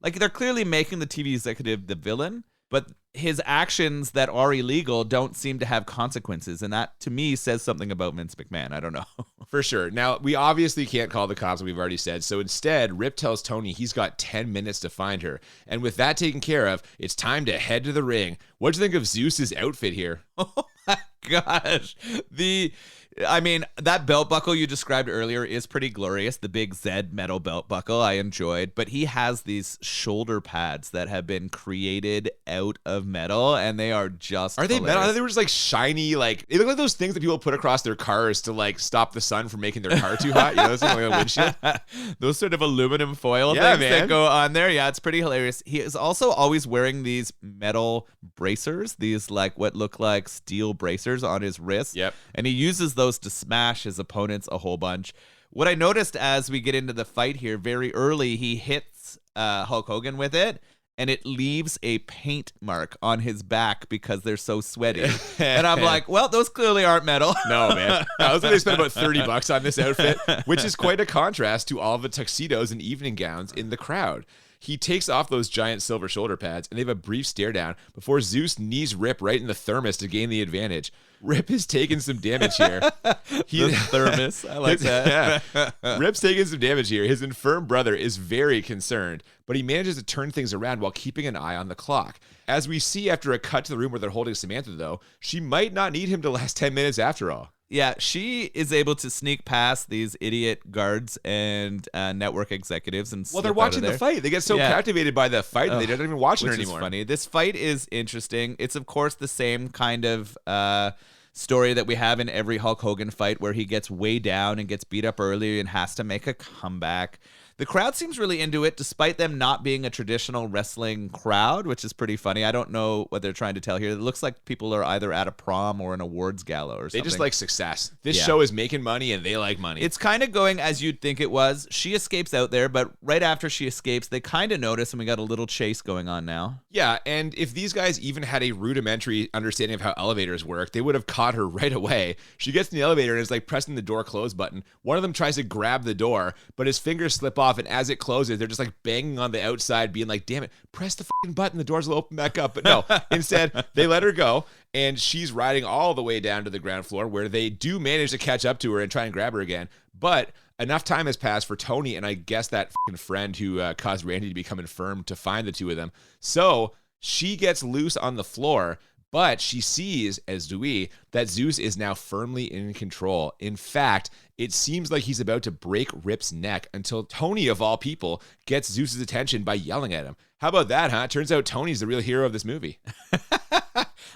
like, they're clearly making the TV executive the villain, but his actions that are illegal don't seem to have consequences. And that, to me, says something about Vince McMahon. I don't know. For sure. Now, we obviously can't call the cops, we've already said. So instead, Rip tells Tony he's got 10 minutes to find her. And with that taken care of, it's time to head to the ring. What'd you think of Zeus's outfit here? Oh my gosh. That belt buckle you described earlier is pretty glorious. The big Z metal belt buckle I enjoyed, but he has these shoulder pads that have been created out of metal, and they are just Are they hilarious. metal? They were just like shiny, like they look like those things that people put across their cars to like stop the sun from making their car too hot. You know, those things like a windshield. Those sort of aluminum foil Yeah, things man. that go on there. Yeah, it's pretty hilarious. He is also always wearing these metal bracers, these like what look like steel bracers on his wrists. Yep. And he uses those to smash his opponents a whole bunch. What I noticed as we get into the fight here, very early, he hits Hulk Hogan with it, and it leaves a paint mark on his back because they're so sweaty. And I'm like, well, those clearly aren't metal. No, man. I was going to spend about $30 on this outfit, which is quite a contrast to all the tuxedos and evening gowns in the crowd. He takes off those giant silver shoulder pads, and they have a brief stare down before Zeus knees Rip right in the thermos to gain the advantage. Rip has taken some damage here. The thermos. I like that. Yeah. Rip's taking some damage here. His infirm brother is very concerned, but he manages to turn things around while keeping an eye on the clock. As we see after a cut to the room where they're holding Samantha, though, she might not need him to last 10 minutes after all. Yeah, she is able to sneak past these idiot guards and network executives and Well, they're watching the fight. They get so captivated by the fight and they don't even watch it anymore. Which is funny. This fight is interesting. It's, of course, the same kind of story that we have in every Hulk Hogan fight where he gets way down and gets beat up early and has to make a comeback. The crowd seems really into it, despite them not being a traditional wrestling crowd, which is pretty funny. I don't know what they're trying to tell here. It looks like people are either at a prom or an awards gala or something. They just like success. This show is making money and they like money. It's kind of going as you'd think it was. She escapes out there, but right after she escapes, they kind of notice, and we got a little chase going on now. Yeah, and if these guys even had a rudimentary understanding of how elevators work, they would have caught her right away. She gets in the elevator and is like pressing the door close button. One of them tries to grab the door, but his fingers slip off, and as it closes, they're just like banging on the outside, being like, damn it, press the fucking button, the doors will open back up. But no, instead, they let her go, and she's riding all the way down to the ground floor, where they do manage to catch up to her and try and grab her again. But enough time has passed for Tony and I guess that fucking friend who caused Randy to become infirm to find the two of them. So she gets loose on the floor, but she sees, as do we, that Zeus is now firmly in control. In fact, it seems like he's about to break Rip's neck until Tony, of all people, gets Zeus's attention by yelling at him. How about that, huh? Turns out Tony's the real hero of this movie.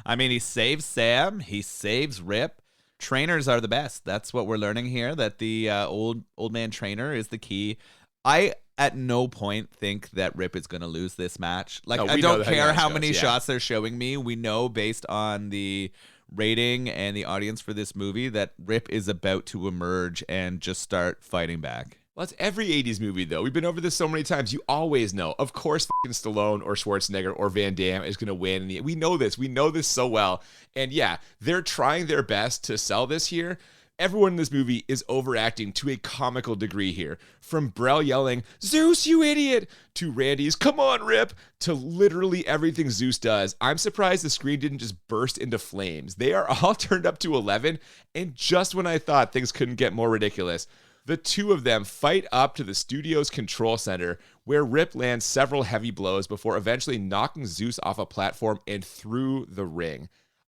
I mean, he saves Sam, he saves Rip. Trainers are the best. That's what we're learning here, that the old man trainer is the key. I at no point think that Rip is going to lose this match. Like, I don't care how many shots they're showing me. We know based on the rating and the audience for this movie that Rip is about to emerge and just start fighting back. Well, it's every 80s movie, though. We've been over this so many times. You always know. Of course, fucking Stallone or Schwarzenegger or Van Damme is going to win. We know this. We know this so well. And yeah, they're trying their best to sell this here. Everyone in this movie is overacting to a comical degree here. From Brel yelling, "Zeus, you idiot!" to Randy's, "Come on, Rip!" to literally everything Zeus does. I'm surprised the screen didn't just burst into flames. They are all turned up to 11, and just when I thought things couldn't get more ridiculous, the two of them fight up to the studio's control center, where Rip lands several heavy blows before eventually knocking Zeus off a platform and through the ring.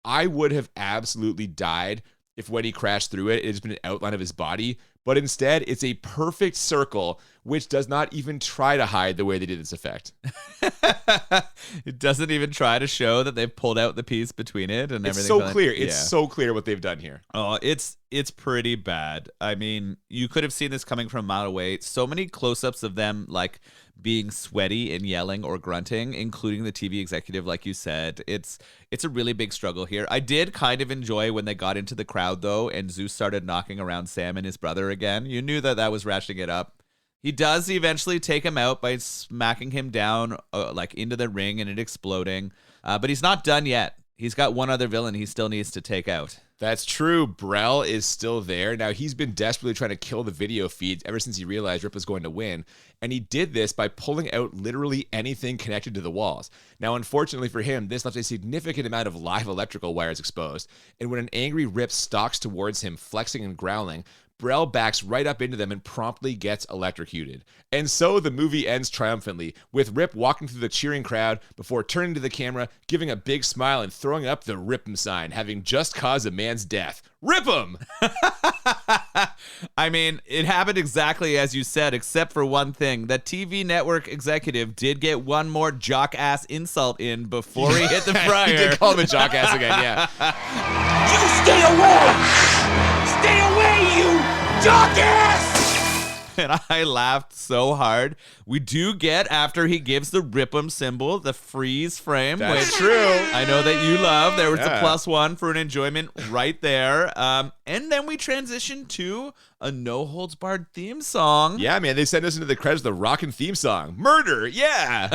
I would have absolutely died if when he crashed through it, it has been an outline of his body, but instead it's a perfect circle, which does not even try to hide the way they did this effect. It doesn't even try to show that they've pulled out the piece between it and everything. It's so clear. It's so clear what they've done here. Oh, it's pretty bad. I mean, you could have seen this coming from a mile away. So many close-ups of them, like, being sweaty and yelling or grunting, including the TV executive, like you said. It's a really big struggle here. I did kind of enjoy when they got into the crowd, though, and Zeus started knocking around Sam and his brother again. You knew that was ratcheting it up. He does eventually take him out by smacking him down like into the ring and it exploding. But he's not done yet. He's got one other villain he still needs to take out. That's true. Brel is still there. Now, he's been desperately trying to kill the video feeds ever since he realized Rip was going to win. And he did this by pulling out literally anything connected to the walls. Now, unfortunately for him, this left a significant amount of live electrical wires exposed. And when an angry Rip stalks towards him, flexing and growling, Brel backs right up into them and promptly gets electrocuted. And so the movie ends triumphantly, with Rip walking through the cheering crowd before turning to the camera, giving a big smile and throwing up the Rip 'em sign, having just caused a man's death. Rip 'em! I mean, it happened exactly as you said, except for one thing. The TV network executive did get one more jock-ass insult in before he hit the fryer. He did call him a jock-ass again, yeah. You stay away! Stay away, you jock-ass! And I laughed so hard. We do get, after he gives the Rip 'em symbol, the freeze frame. That's which true. I know that you love. There was the +1 for an enjoyment right there. And then we transition to a no-holds-barred theme song. Yeah, man, they sent us into the credits the rockin' theme song. Murder, yeah.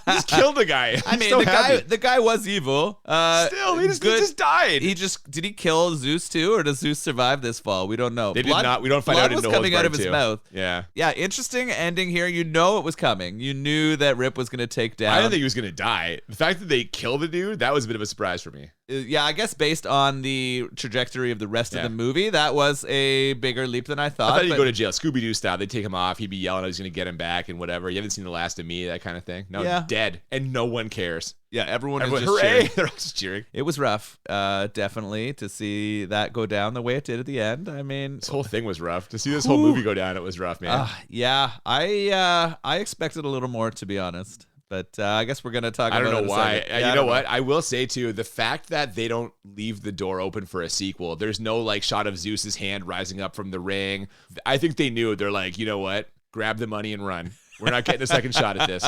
Just killed a guy. I mean, so the guy was evil. Still, he just died. Did he kill Zeus too, or does Zeus survive this fall? We don't know. They did not. We don't find blood out in was No coming Holds out of Barred his 2. mouth. Yeah. Yeah, interesting ending here. You know it was coming. You knew that Rip was going to take down. I didn't think he was going to die. The fact that they killed the dude, that was a bit of a surprise for me. Yeah, I guess based on the trajectory of the rest of the movie, that was a bigger leap than I thought. I thought he'd go to jail. Scooby-Doo style. They'd take him off. He'd be yelling, I was going to get him back and whatever. You haven't seen The Last of Me, that kind of thing. No, dead. And no one cares. Yeah, everyone is just hooray! cheering. They're all just cheering. It was rough, definitely, to see that go down the way it did at the end. I mean, this whole thing was rough. To see this whole movie go down, it was rough, man. Yeah, I expected a little more, to be honest. But I guess we're going to talk about it. I don't know why. Yeah, you know what? I will say, too, the fact that they don't leave the door open for a sequel, there's no, like, shot of Zeus's hand rising up from the ring. I think they knew. They're like, you know what? grab the money and run. We're not getting a second shot at this.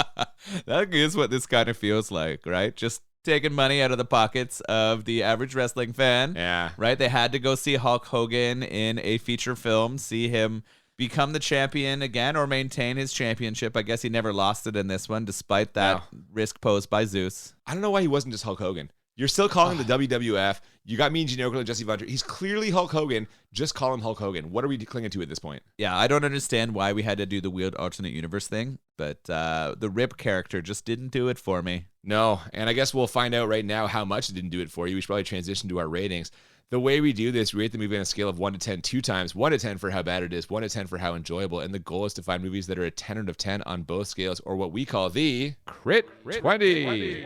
That is what this kind of feels like, right? Just taking money out of the pockets of the average wrestling fan. Yeah. Right? They had to go see Hulk Hogan in a feature film, see him become the champion again or maintain his championship. I guess he never lost it in this one, despite that risk posed by Zeus. I don't know why he wasn't just Hulk Hogan. You're still calling him the WWF. You got Mean Gene Okerlund and Jesse Ventura. He's clearly Hulk Hogan. Just call him Hulk Hogan. What are we clinging to at this point? Yeah, I don't understand why we had to do the weird alternate universe thing, but the Rip character just didn't do it for me. No, and I guess we'll find out right now how much it didn't do it for you. We should probably transition to our ratings. The way we do this, we rate the movie on a scale of 1 to 10 two times. 1 to 10 for how bad it is, 1 to 10 for how enjoyable. And the goal is to find movies that are a 10 out of 10 on both scales, or what we call the Crit 20.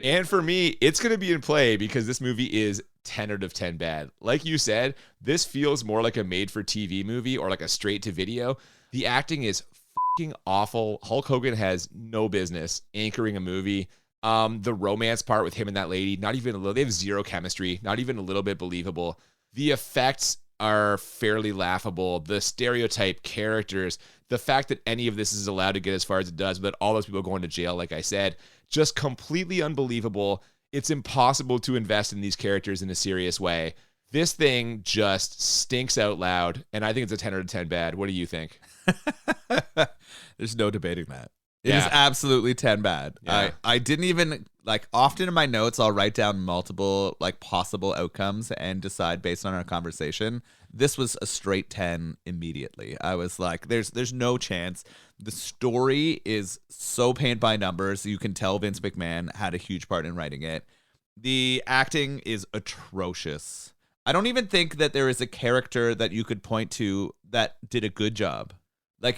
And for me, it's going to be in play because this movie is 10 out of 10 bad. Like you said, this feels more like a made-for-TV movie or like a straight-to-video. The acting is fucking awful. Hulk Hogan has no business anchoring a movie. The romance part with him and that lady, not even a little, they have zero chemistry, not even a little bit believable. The effects are fairly laughable. The stereotype characters, the fact that any of this is allowed to get as far as it does, but all those people going to jail, like I said, just completely unbelievable. It's impossible to invest in these characters in a serious way. This thing just stinks out loud, and I think it's a 10 out of 10 bad. What do you think? There's no debating that. It is absolutely 10 bad. Yeah. I didn't even, often in my notes, I'll write down multiple, possible outcomes and decide based on our conversation. This was a straight 10 immediately. I was like, there's no chance. The story is so paint by numbers. You can tell Vince McMahon had a huge part in writing it. The acting is atrocious. I don't even think that there is a character that you could point to that did a good job.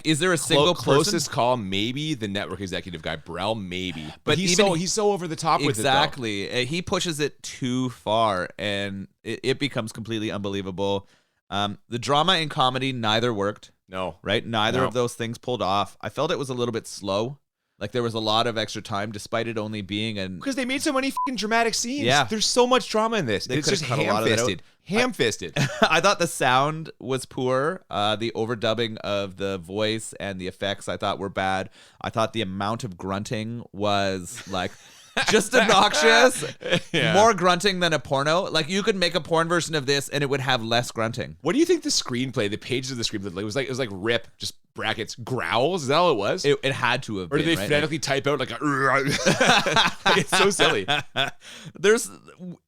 Is there a single closest person? call? Maybe the network executive guy, Brell. Maybe, but he's so over the top with it. Exactly, he pushes it too far, and it becomes completely unbelievable. The drama and comedy neither worked. No, right? Neither of those things pulled off. I felt it was a little bit slow. There was a lot of extra time, despite it only being because they made so many fucking dramatic scenes. Yeah, there's so much drama in this. It's just ham-fisted. Ham-fisted. I thought the sound was poor. The overdubbing of the voice and the effects I thought were bad. I thought the amount of grunting was just obnoxious. Yeah. More grunting than a porno. You could make a porn version of this and it would have less grunting. What do you think the screenplay, the pages of the screenplay, it was like rip, just brackets, growls? Is that all it was? It had to have been. Or did they phonetically type out it's so silly.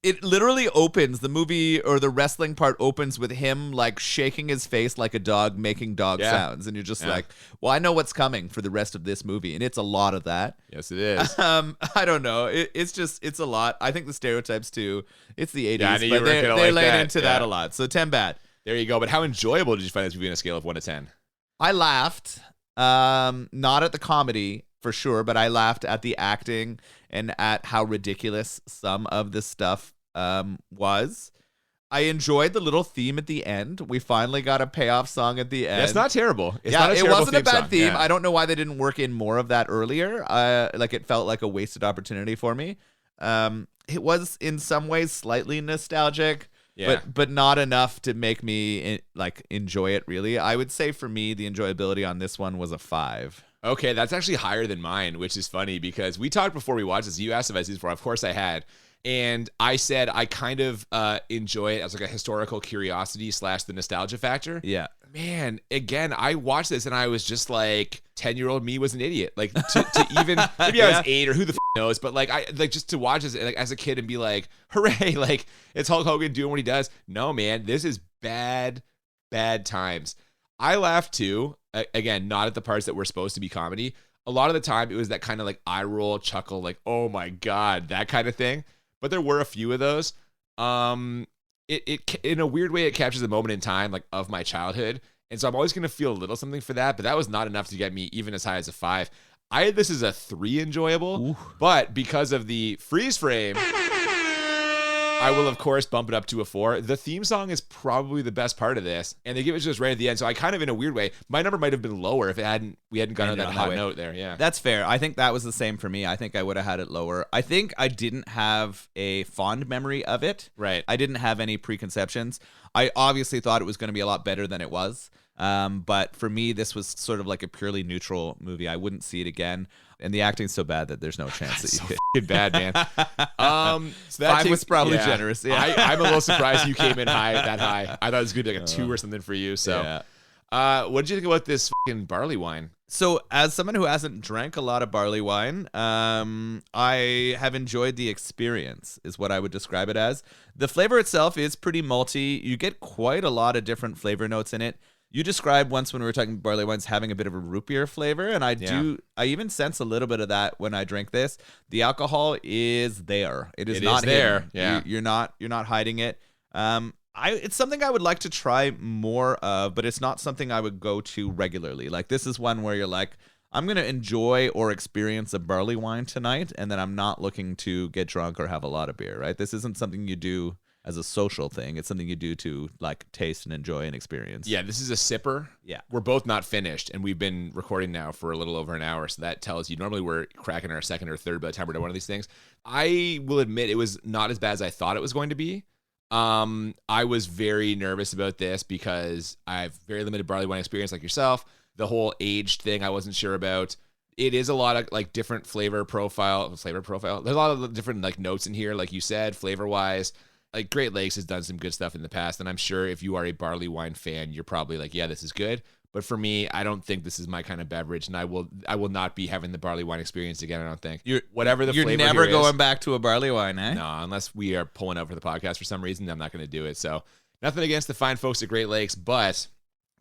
It literally opens, the movie or the wrestling part opens with him shaking his face like a dog, making dog sounds. And you're just well, I know what's coming for the rest of this movie. And it's a lot of that. Yes, it is. I don't know. It's a lot. I think the stereotypes too. It's the 80s, but they laid into that a lot. So 10 bad. There you go. But how enjoyable did you find this movie on a scale of 1 to 10? I laughed. Not at the comedy for sure, but I laughed at the acting and at how ridiculous some of this stuff was. I enjoyed the little theme at the end. We finally got a payoff song at the end. That's not terrible. It wasn't a bad theme. Yeah. I don't know why they didn't work in more of that earlier. It felt like a wasted opportunity for me. It was in some ways slightly nostalgic. Yeah. But not enough to make me enjoy it really. I would say for me the enjoyability on this one was a 5. Okay, that's actually higher than mine, which is funny because we talked before we watched this. You asked if I'd seen this before. Of course I had. And I said I kind of enjoy it as a historical curiosity / the nostalgia factor. Yeah. Man, again, I watched this and I was just 10-year-old me was an idiot. To even maybe I was 8 or who the knows, but I just to watch this as a kid and be hooray, it's Hulk Hogan doing what he does. No, man, this is bad times. I laughed too. Again, not at the parts that were supposed to be comedy. A lot of the time it was that kind of eye roll, chuckle, oh my God, that kind of thing. But there were a few of those. It in a weird way, it captures the moment in time of my childhood. And so I'm always going to feel a little something for that. But that was not enough to get me even as high as a 5. I had this as a 3 enjoyable. Ooh. But because of the freeze frame, I will, of course, bump it up to a 4. The theme song is probably the best part of this. And they give it to us right at the end. So I kind of, in a weird way, my number might have been lower if we hadn't gone on that hot note there. Yeah. That's fair. I think that was the same for me. I think I would have had it lower. I think I didn't have a fond memory of it. Right. I didn't have any preconceptions. I obviously thought it was going to be a lot better than it was. But for me, this was sort of like a purely neutral movie. I wouldn't see it again. And the acting's so bad that there's no chance that you So could. f***ing bad, man. So 5 was probably generous. Yeah. I'm a little surprised you came in that high. I thought it was going to be like a 2 or something for you. So, what did you think about this fucking barley wine? So, as someone who hasn't drank a lot of barley wine, I have enjoyed the experience, is what I would describe it as. The flavor itself is pretty malty. You get quite a lot of different flavor notes in it. You described once when we were talking barley wines having a bit of a root beer flavor, and I even sense a little bit of that when I drink this. The alcohol is there. It is not there. Hidden. Yeah. You're not hiding it. It's something I would like to try more of, but it's not something I would go to regularly. Like, this is one where you're like, I'm going to enjoy or experience a barley wine tonight, and then I'm not looking to get drunk or have a lot of beer, right? This isn't something you do as a social thing. It's something you do to like taste and enjoy and experience. Yeah, this is a sipper. Yeah. We're both not finished, and we've been recording now for a little over an hour, so that tells you normally we're cracking our second or third by the time we're done one of these things. I will admit it was not as bad as I thought it was going to be. I was very nervous about this because I have very limited barley wine experience like yourself. The whole aged thing I wasn't sure about. It is a lot of like different flavor profile. There's a lot of different like notes in here, like you said, flavor wise. Like Great Lakes has done some good stuff in the past, and I'm sure if you are a barley wine fan, you're probably like, yeah, this is good. But for me, I don't think this is my kind of beverage, and I will not be having the barley wine experience again. I don't think. You're flavor never here going is, back to a barley wine, eh? No, unless we are pulling out for the podcast for some reason, I'm not going to do it. So nothing against the fine folks at Great Lakes, but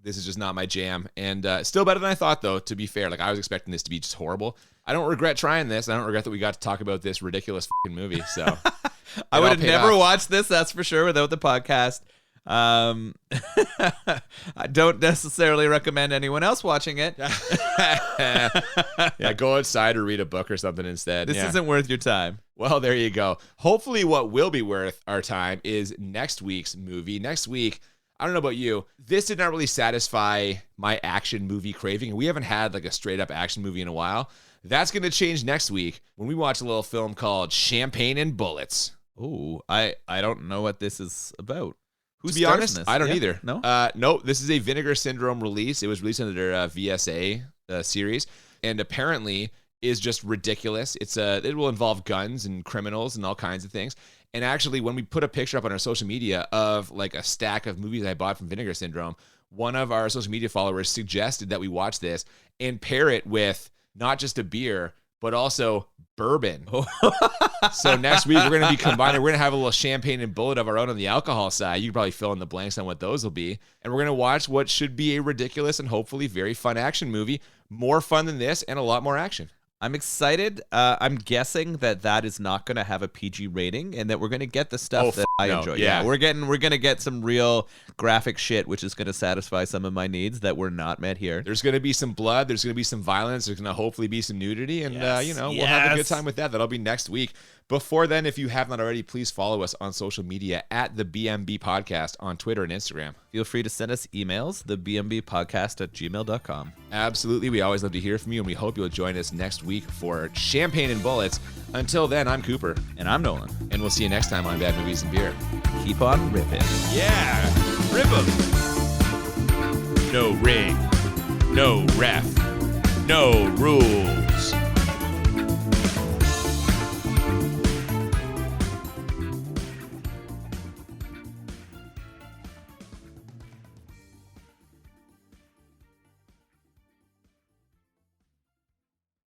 this is just not my jam. And still better than I thought, though, to be fair. Like, I was expecting this to be just horrible. I don't regret trying this. I don't regret that we got to talk about this ridiculous fucking movie. So I would have never watched this, that's for sure, without the podcast. I don't necessarily recommend anyone else watching it. Yeah, go outside or read a book or something instead. This isn't worth your time. Well, there you go. Hopefully what will be worth our time is next week's movie. Next week, I don't know about you, this did not really satisfy my action movie craving. We haven't had like a straight up action movie in a while. That's going to change next week when we watch a little film called Champagne and Bullets. Ooh, I don't know what this is about. To be honest, I don't either. No? No, this is a Vinegar Syndrome release. It was released under their VSA series, and apparently is just ridiculous. It will involve guns and criminals and all kinds of things. And actually, when we put a picture up on our social media of like a stack of movies I bought from Vinegar Syndrome, one of our social media followers suggested that we watch this and pair it with not just a beer, but also bourbon. So next week, we're going to be combining. We're going to have a little champagne and bullet of our own on the alcohol side. You can probably fill in the blanks on what those will be. And we're going to watch what should be a ridiculous and hopefully very fun action movie. More fun than this and a lot more action. I'm excited. I'm guessing that is not going to have a PG rating, and that we're going to get the stuff that I enjoy. Yeah, we're going to get some real graphic shit, which is going to satisfy some of my needs that were not met here. There's going to be some blood. There's going to be some violence. There's going to hopefully be some nudity, and we'll have a good time with that. That'll be next week. Before then, if you have not already, please follow us on social media at the BMB Podcast on Twitter and Instagram. Feel free to send us emails, thebmbpodcast@gmail.com. Absolutely. We always love to hear from you, and we hope you'll join us next week for Champagne and Bullets. Until then, I'm Cooper. And I'm Nolan. And we'll see you next time on Bad Movies and Beer. Keep on ripping. Yeah, rip 'em. No ring, no ref, no rules.